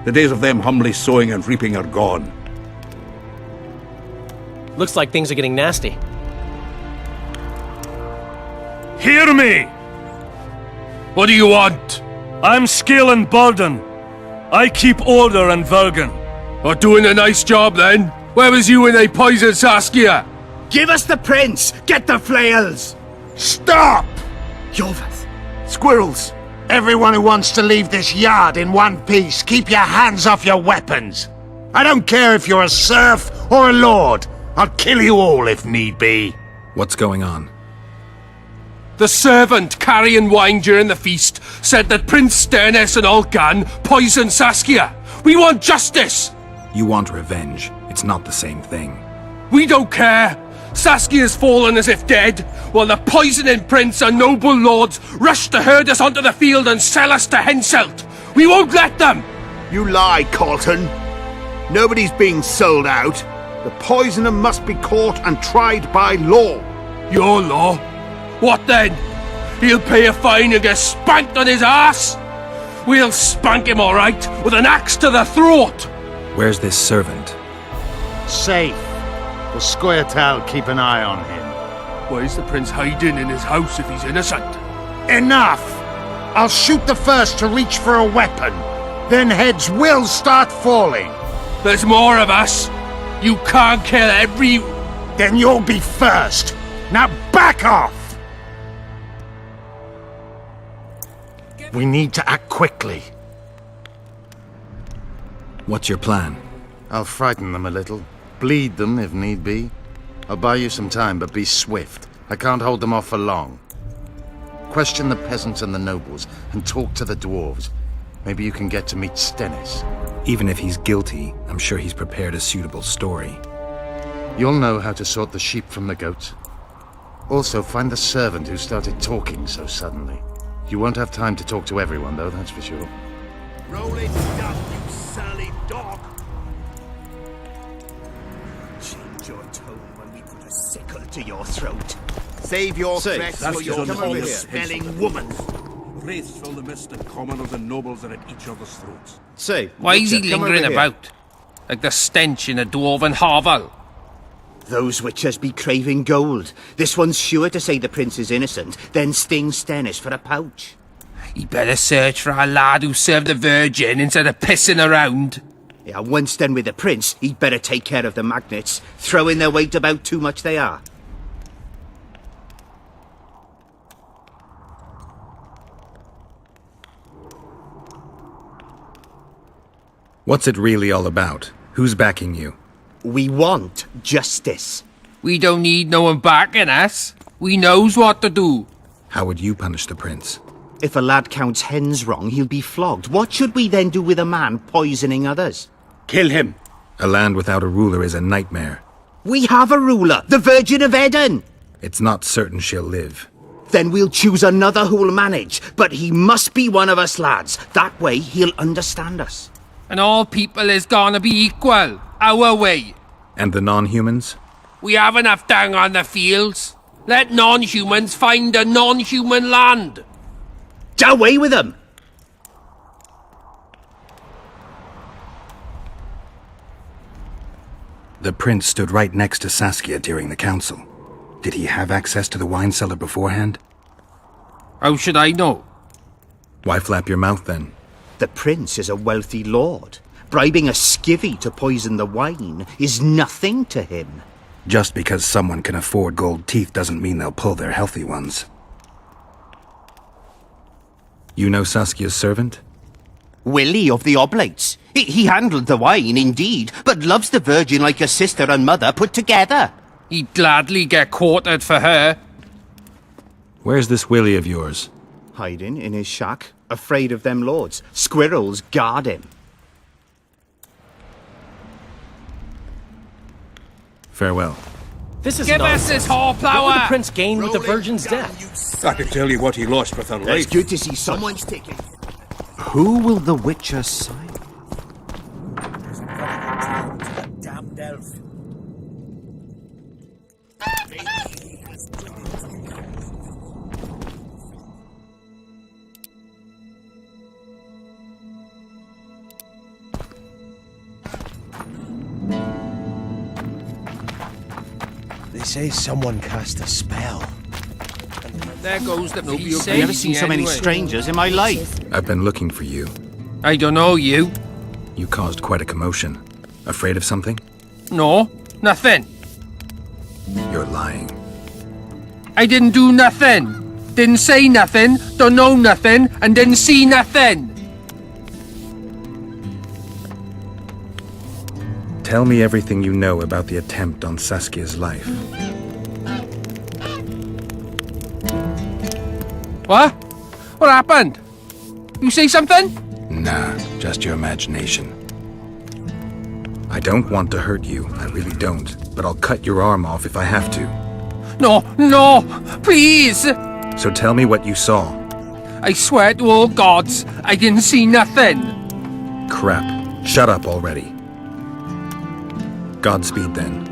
The days of them humbly sowing and reaping are gone. Looks like things are getting nasty. Hear me! What do you want? I'm Scalen Burden. I keep order in Vergen. Are doing a nice job then? Where was you when they poisoned Saskia? Give us the prince! Get the flails! Stop! Jorvath. Squirrels! Everyone who wants to leave this yard in one piece, keep your hands off your weapons! I don't care if you're a serf or a lord. I'll kill you all if need be. What's going on? The servant carrying wine during the feast said that Prince Stennis and Olgan poisoned Saskia. We want justice! You want revenge. It's not the same thing. We don't care. Saskia's fallen as if dead, while the poisoning prince and noble lords rush to herd us onto the field and sell us to Henselt. We won't let them! You lie, Colton. Nobody's being sold out. The poisoner must be caught and tried by law. Your law? What then? He'll pay a fine and get spanked on his ass? We'll spank him all right, with an axe to the throat! Where's this servant? Safe. The Scoia'tael keep an eye on him. Why is the prince hiding in his house if he's innocent? Enough! I'll shoot the first to reach for a weapon. Then heads will start falling. There's more of us. You can't kill every... Then you'll be first. Now back off! We need to act quickly. What's your plan? I'll frighten them a little. Bleed them if need be. I'll buy you some time, but be swift. I can't hold them off for long. Question the peasants and the nobles, and talk to the dwarves. Maybe you can get to meet Stennis. Even if he's guilty, I'm sure he's prepared a suitable story. You'll know how to sort the sheep from the goats. Also, find the servant who started talking so suddenly. You won't have time to talk to everyone, though, that's for sure. Roll it down, you surly dog! Change your tone when we put a sickle to your throat. Save your threats for your smelling woman. Wraiths fill the mist and commoners and nobles are at each other's throats. Say, why is he lingering about? Like the stench in a dwarven hovel? Those witchers be craving gold. This one's sure to say the prince is innocent, then sting Stennis for a pouch. He better search for a lad who served the Virgin instead of pissing around. Yeah, once done with the prince, he'd better take care of the magnets, throwing their weight about too much they are. What's it really all about? Who's backing you? We want justice. We don't need no one backing us. We knows what to do. How would you punish the prince? If a lad counts hens wrong, he'll be flogged. What should we then do with a man poisoning others? Kill him. A land without a ruler is a nightmare. We have a ruler, the Virgin of Eden. It's not certain she'll live. Then we'll choose another who'll manage. But he must be one of us lads. That way he'll understand us. And all people is gonna be equal. Our way. And the non-humans? We have enough down on the fields. Let non-humans find a non-human land. Away with them! The prince stood right next to Saskia during the council. Did he have access to the wine cellar beforehand? How should I know? Why flap your mouth then? The prince is a wealthy lord. Bribing a skivvy to poison the wine is nothing to him. Just because someone can afford gold teeth doesn't mean they'll pull their healthy ones. You know Saskia's servant? Willie of the Oblates. He handled the wine, indeed, but loves the Virgin like a sister and mother put together. He'd gladly get quartered for her. Where's this Willie of yours? Hiding in his shack, afraid of them lords. Squirrels guard him. Farewell. This is Give us this horsepower! What would the prince gain with the virgin's death? I could tell you what he lost with her It's life. good to see someone's taking. Who will the Witcher side? Damned elf. They say someone cast a spell. There goes the peace. I've never seen so many strangers in my life. I've been looking for you. I don't know you. You caused quite a commotion. Afraid of something? No, nothing. You're lying. I didn't do nothing. Didn't say nothing, don't know nothing, and didn't see nothing. Tell me everything you know about the attempt on Saskia's life. What? What happened? You say something? Nah, just your imagination. I don't want to hurt you, I really don't, but I'll cut your arm off if I have to. No, no, please! So tell me what you saw. I swear to all gods, I didn't see nothing. Crap. Shut up already. Godspeed then.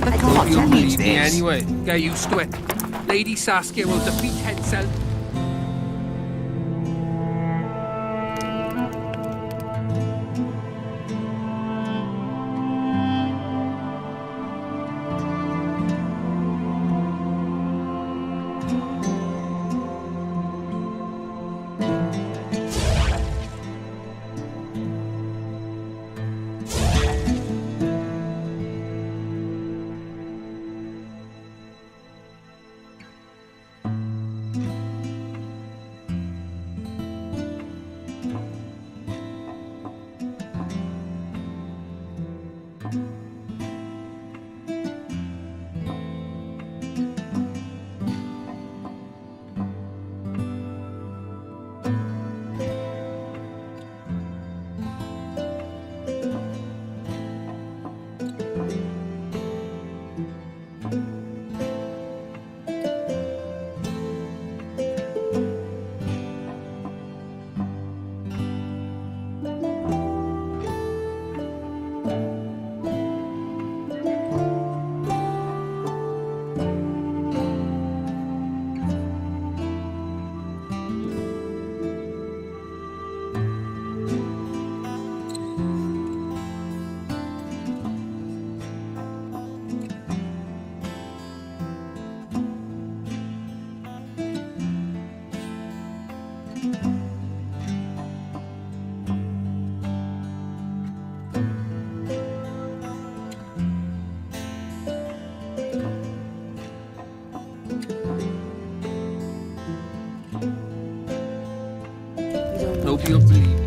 I hope you'll believe me anyway. Get used to it. Lady Saskia will defeat Hensel. Hope you'll believe.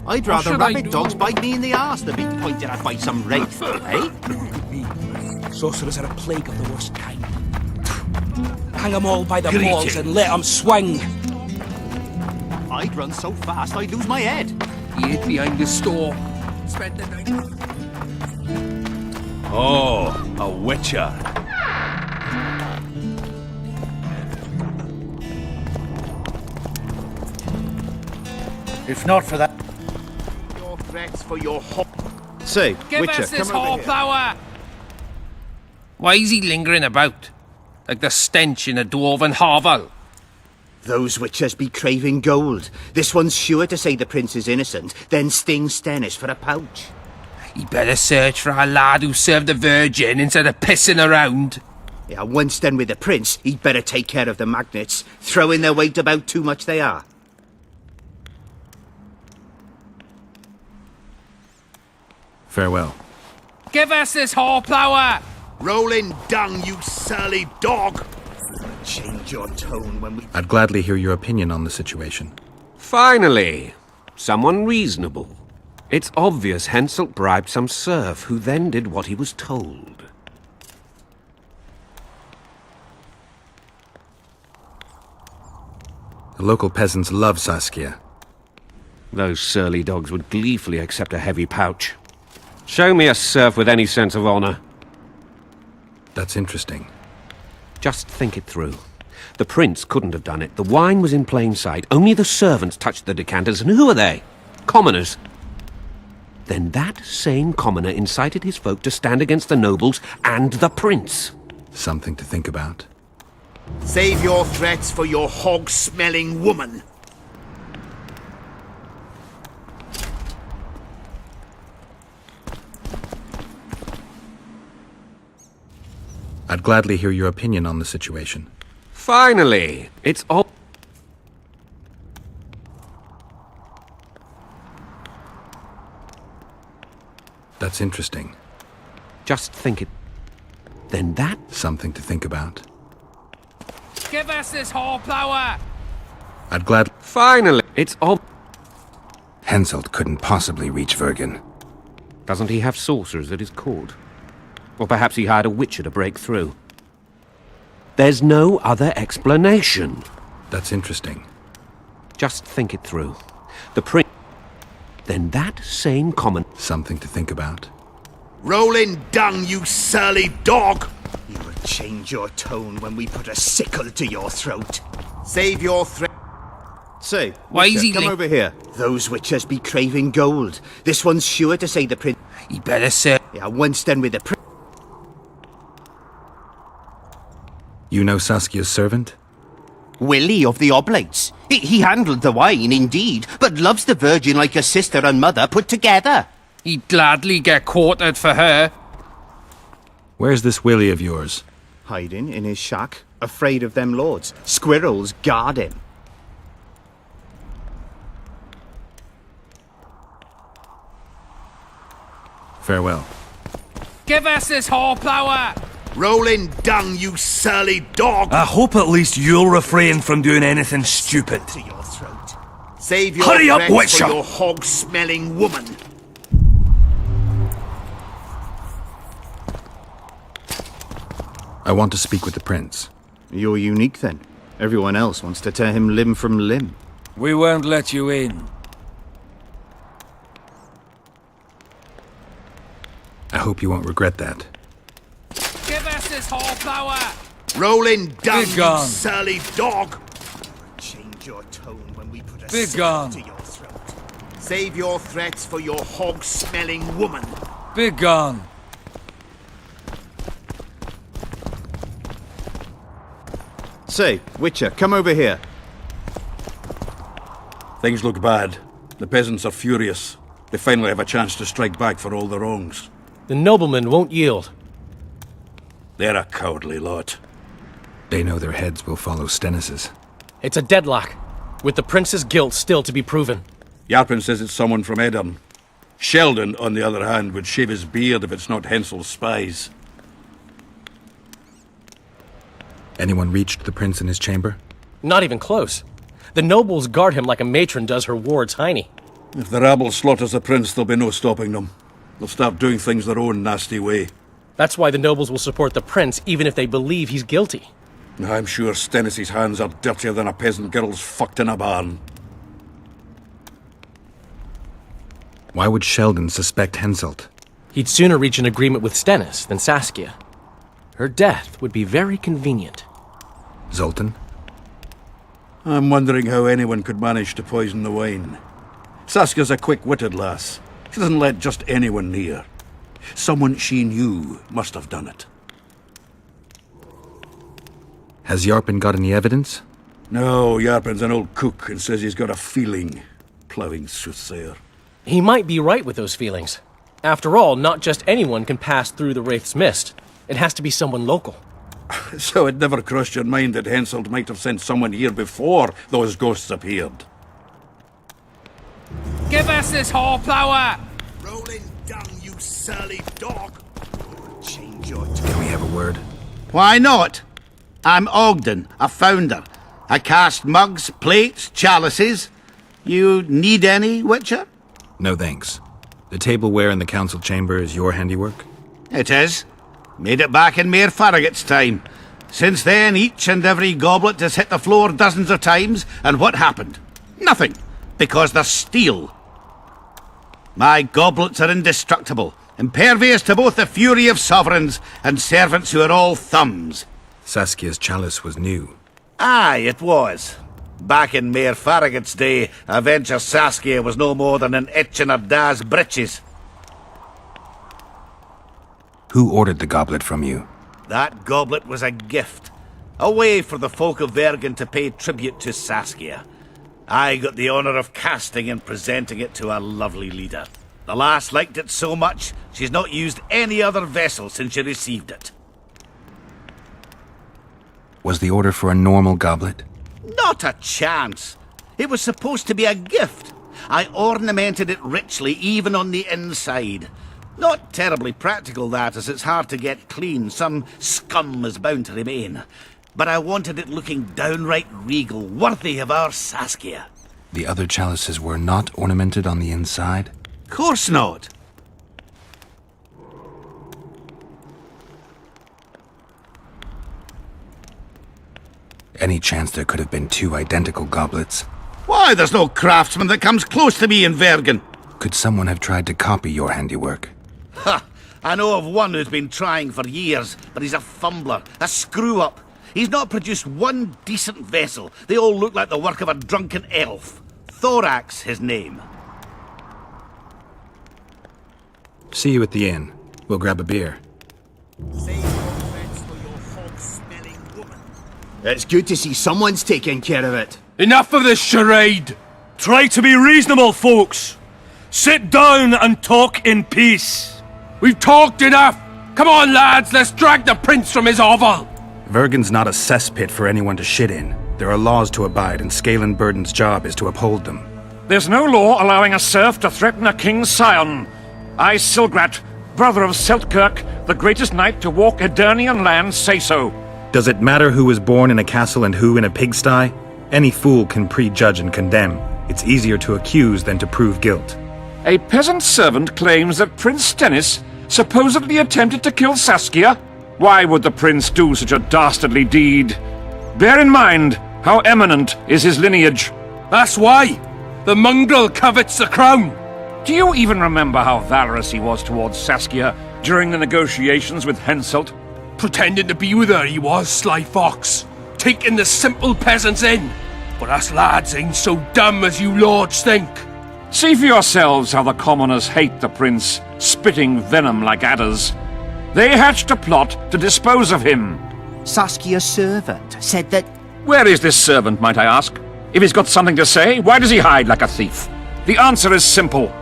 I'd rather rabbit dogs bite me in the arse than be pointed at by some wraith, eh? Sorcerers are a plague of the worst kind. Hang them all by the balls and let them swing. I'd run so fast I'd lose my head. He hid behind the store. Spent the night. Oh, a witcher. If not for that... Your threats for your Say, Give Witcher, us this come over whole here. flower! Why is he lingering about? Like the stench in a dwarven hovel? Those witchers be craving gold. This one's sure to say the prince is innocent, then sting Stennis for a pouch. He better search for a lad who served the Virgin instead of pissing around. Yeah, once done with the prince, he'd better take care of the magnets. Throwing their weight about too much they are. Farewell. Give us this hornplower! Rolling dung, you surly dog! Change your tone when we... I'd gladly hear your opinion on the situation. Finally, someone reasonable. It's obvious Henselt bribed some serf who then did what he was told. The local peasants love Saskia. Those surly dogs would gleefully accept a heavy pouch. Show me a serf with any sense of honor. That's interesting. Just think it through. The prince couldn't have done it. The wine was in plain sight. Only the servants touched the decanters, and who are they? Commoners. Then that same commoner incited his folk to stand against the nobles and the prince. Something to think about. Save your threats for your hog-smelling woman. I'd gladly hear your opinion on the situation. Finally, it's all... That's interesting. Just think it... Then that... Something to think about. Give us this hornplower! I'd glad... Finally, it's all... Henselt couldn't possibly reach Vergen. Doesn't he have sorcerers at his court? Or perhaps he hired a witcher to break through. There's no other explanation. That's interesting. Just think it through. The prince... Then that same common... Something to think about. Rolling dung, you surly dog! You will change your tone when we put a sickle to your throat. Save your threat. Say, Why is Witcher, he come li- over here. Those witchers be craving gold. This one's sure to say the prince... He better say... Yeah, once done with the prince... You know Saskia's servant? Willie of the Oblates. He handled the wine, indeed, but loves the Virgin like a sister and mother put together. He'd gladly get quartered for her. Where's this Willie of yours? Hiding in his shack, afraid of them lords. Squirrels guard him. Farewell. Give us this hornplower! Rolling dung, you surly dog! I hope at least you'll refrain from doing anything stupid. To your throat. Save your Hurry up, threats Witcher! for your hog-smelling woman. I want to speak with the prince. You're unique then. Everyone else wants to tear him limb from limb. We won't let you in. I hope you won't regret that. Give us this hornplower! Rolling dung, Be you gone. surly dog! Change your tone when we put a Be sickle gone. to your throat. Save your threats for your hog-smelling woman. Be gone. Say, Witcher, come over here. Things look bad. The peasants are furious. They finally have a chance to strike back for all the wrongs. The noblemen won't yield. They're a cowardly lot. They know their heads will follow Stennis's. It's a deadlock, with the prince's guilt still to be proven. Yarpin says it's someone from Edom. Sheldon, on the other hand, would shave his beard if it's not Hensel's spies. Anyone reached the prince in his chamber? Not even close. The nobles guard him like a matron does her ward's hiney. If the rabble slaughters the prince, there'll be no stopping them. They'll start doing things their own nasty way. That's why the nobles will support the prince, even if they believe he's guilty. I'm sure Stennis's hands are dirtier than a peasant girl's fucked in a barn. Why would Sheldon suspect Henselt? He'd sooner reach an agreement with Stennis than Saskia. Her death would be very convenient. Zoltan? I'm wondering how anyone could manage to poison the wine. Saskia's a quick-witted lass. She doesn't let just anyone near. Someone she knew must have done it. Has Yarpen got any evidence? No, Yarpen's an old cook and says he's got a feeling. Ploughing soothsayer. He might be right with those feelings. After all, not just anyone can pass through the Wraith's mist. It has to be someone local. So it never crossed your mind that Henselt might have sent someone here before those ghosts appeared? Give us this horeplower! Rolling dung, you surly dog! Change your Can we have a word? Why not? I'm Ogden, a founder. I cast mugs, plates, chalices. You need any, Witcher? No thanks. The tableware in the council chamber is your handiwork? It is. Made it back in Mayor Farragut's time. Since then, each and every goblet has hit the floor dozens of times, and what happened? Nothing, because they're steel. My goblets are indestructible, impervious to both the fury of sovereigns and servants who are all thumbs. Saskia's chalice was new. Aye, it was. Back in Mayor Farragut's day, I venture Saskia was no more than an itch in her da's breeches. Who ordered the goblet from you? That goblet was a gift. A way for the folk of Vergen to pay tribute to Saskia. I got the honour of casting and presenting it to our lovely leader. The lass liked it so much, she's not used any other vessel since she received it. Was the order for a normal goblet? Not a chance. It was supposed to be a gift. I ornamented it richly, even on the inside. Not terribly practical, that, as it's hard to get clean. Some scum is bound to remain. But I wanted it looking downright regal, worthy of our Saskia. The other chalices were not ornamented on the inside? Course not. Any chance there could have been two identical goblets? Why, there's no craftsman that comes close to me in Vergen. Could someone have tried to copy your handiwork? Ha! I know of one who's been trying for years, but he's a fumbler, a screw-up. He's not produced one decent vessel. They all look like the work of a drunken elf. Thorax, his name. See you at the inn. We'll grab a beer. It's good to see someone's taking care of it. Enough of this charade! Try to be reasonable, folks. Sit down and talk in peace. We've talked enough! Come on, lads, let's drag the prince from his hovel! Vergen's not a cesspit for anyone to shit in. There are laws to abide, and Scalen Burden's job is to uphold them. There's no law allowing a serf to threaten a king's scion. I, Silgrat, brother of Seltkirk, the greatest knight to walk Edirnian land, say so. Does it matter who was born in a castle and who in a pigsty? Any fool can prejudge and condemn. It's easier to accuse than to prove guilt. A peasant servant claims that Prince Stennis supposedly attempted to kill Saskia. Why would the prince do such a dastardly deed? Bear in mind how eminent is his lineage. That's why! The mongrel covets the crown! Do you even remember how valorous he was towards Saskia during the negotiations with Henselt? Pretending to be with her he was, sly fox. Taking the simple peasants in. But us lads ain't so dumb as you lords think. See for yourselves how the commoners hate the prince, spitting venom like adders. They hatched a plot to dispose of him. Saskia's servant said that... Where is this servant, might I ask? If he's got something to say, why does he hide like a thief? The answer is simple.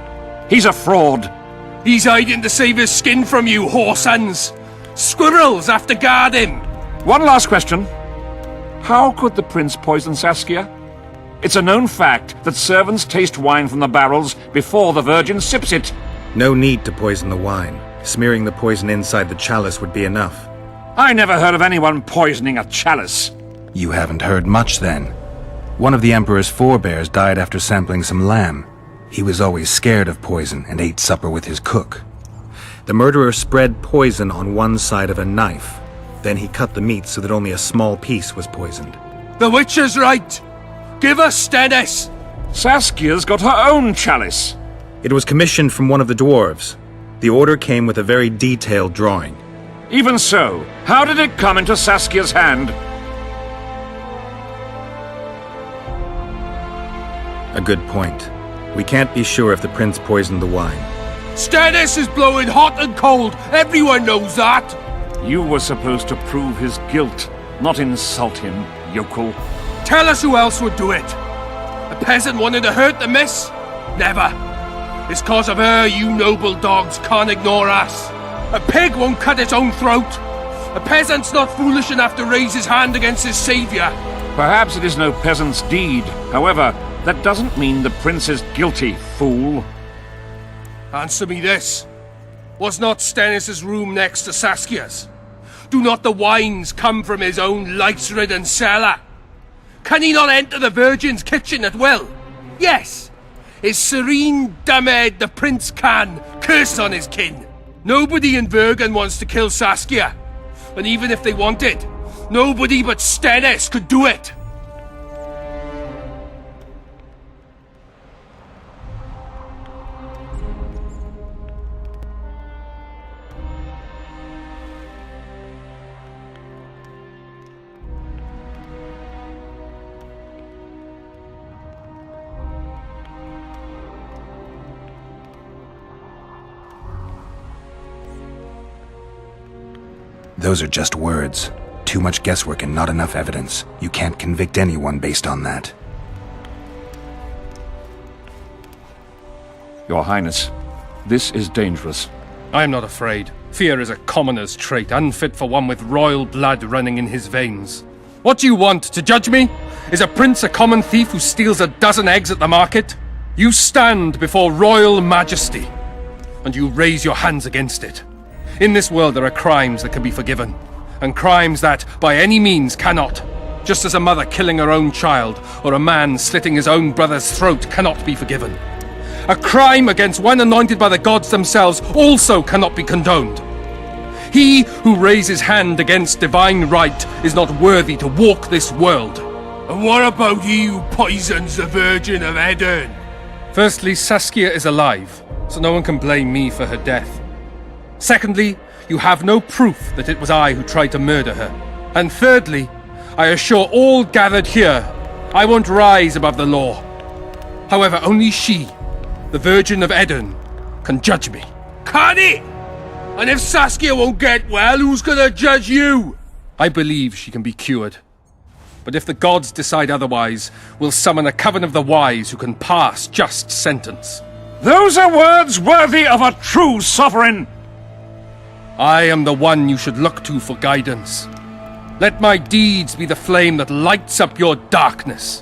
He's a fraud. He's hiding to save his skin from you, whoresons. Squirrels have to guard him. One last question. How could the prince poison Saskia? It's a known fact that servants taste wine from the barrels before the virgin sips it. No need to poison the wine. Smearing the poison inside the chalice would be enough. I never heard of anyone poisoning a chalice. You haven't heard much, then. One of the Emperor's forebears died after sampling some lamb. He was always scared of poison and ate supper with his cook. The murderer spread poison on one side of a knife. Then he cut the meat so that only a small piece was poisoned. The witch is right! Give us Stennis! Saskia's got her own chalice. It was commissioned from one of the dwarves. The order came with a very detailed drawing. Even so, how did it come into Saskia's hand? A good point. We can't be sure if the prince poisoned the wine. Stennis is blowing hot and cold! Everyone knows that! You were supposed to prove his guilt, not insult him, yokel. Tell us who else would do it! A peasant wanting to hurt the miss? Never! It's cause of her you noble dogs can't ignore us! A pig won't cut its own throat! A peasant's not foolish enough to raise his hand against his savior! Perhaps it is no peasant's deed. However, that doesn't mean the prince is guilty, fool. Answer me this. Was not Stennis' room next to Saskia's? Do not the wines come from his own lice-ridden cellar? Can he not enter the Virgin's kitchen at will? Yes! His serene dumbhead the prince can, curse on his kin. Nobody in Vergen wants to kill Saskia. And even if they wanted, nobody but Stennis could do it. Those are just words. Too much guesswork and not enough evidence. You can't convict anyone based on that. Your Highness, this is dangerous. I am not afraid. Fear is a commoner's trait, unfit for one with royal blood running in his veins. What do you want, to judge me? Is a prince a common thief who steals a dozen eggs at the market? You stand before royal majesty, and you raise your hands against it. In this world there are crimes that can be forgiven, and crimes that, by any means, cannot. Just as a mother killing her own child, or a man slitting his own brother's throat cannot be forgiven. A crime against one anointed by the gods themselves also cannot be condoned. He who raises hand against divine right is not worthy to walk this world. And what about he who poisons the Virgin of Edern? Firstly, Saskia is alive, so no one can blame me for her death. Secondly, you have no proof that it was I who tried to murder her. And thirdly, I assure all gathered here, I won't rise above the law. However, only she, the Virgin of Edern, can judge me. Can he? And if Saskia won't get well, who's gonna judge you? I believe she can be cured. But if the gods decide otherwise, we'll summon a coven of the wise who can pass just sentence. Those are words worthy of a true sovereign! I am the one you should look to for guidance. Let my deeds be the flame that lights up your darkness.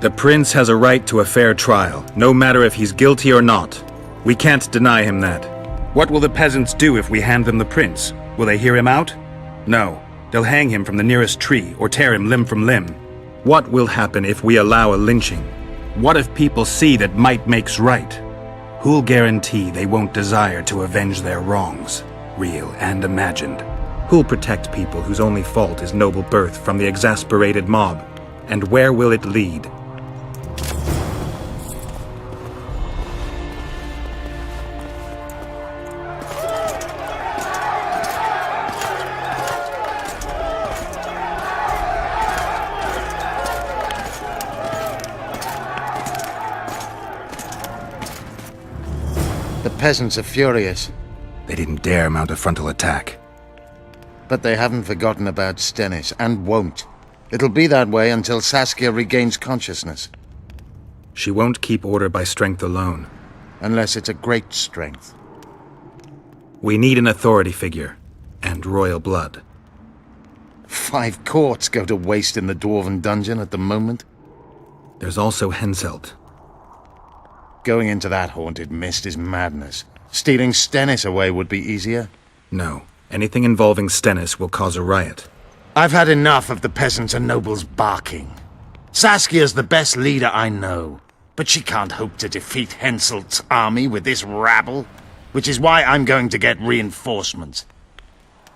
The prince has a right to a fair trial, no matter if he's guilty or not. We can't deny him that. What will the peasants do if we hand them the prince? Will they hear him out? No. They'll hang him from the nearest tree or tear him limb from limb. What will happen if we allow a lynching? What if people see that might makes right? Who'll guarantee they won't desire to avenge their wrongs, real and imagined? Who'll protect people whose only fault is noble birth from the exasperated mob? And where will it lead? The peasants are furious. They didn't dare mount a frontal attack. But they haven't forgotten about Stennis, and won't. It'll be that way until Saskia regains consciousness. She won't keep order by strength alone. Unless it's a great strength. We need an authority figure, and royal blood. 5 courts go to waste in the Dwarven dungeon at the moment. There's also Henselt. Going into that haunted mist is madness. Stealing Stennis away would be easier. No. Anything involving Stennis will cause a riot. I've had enough of the peasants and nobles barking. Saskia's the best leader I know, but she can't hope to defeat Henselt's army with this rabble, which is why I'm going to get reinforcements.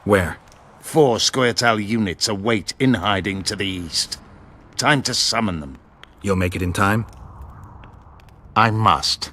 Where? 4 Scoia'tael units await in hiding to the east. Time to summon them. You'll make it in time? I must.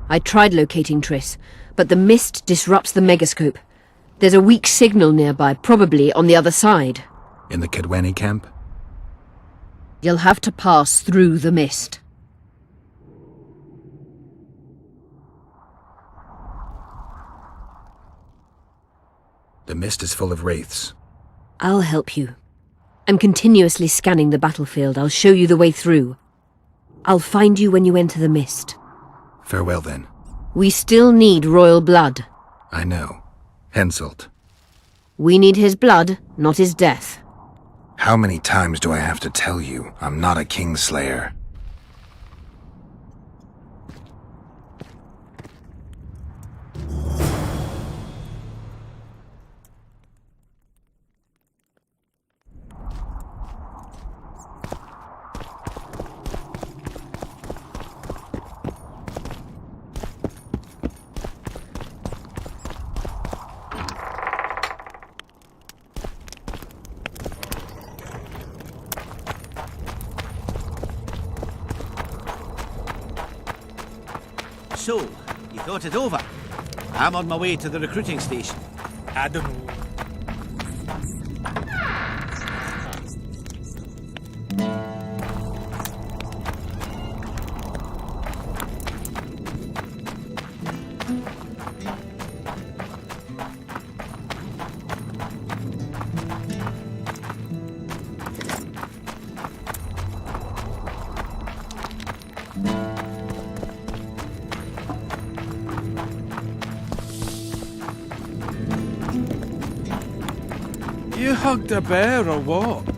I tried locating Triss, but the mist disrupts the megascope. There's a weak signal nearby, probably on the other side. In the Kidweni camp? You'll have to pass through the mist. The mist is full of wraiths. I'll help you. I'm continuously scanning the battlefield. I'll show you the way through. I'll find you when you enter the mist. Farewell, then. We still need royal blood. I know. Henselt. We need his blood, not his death. How many times do I have to tell you I'm not a Kingslayer? So, you thought it over? I'm on my way to the recruiting station. I don't know. You hugged a bear or what?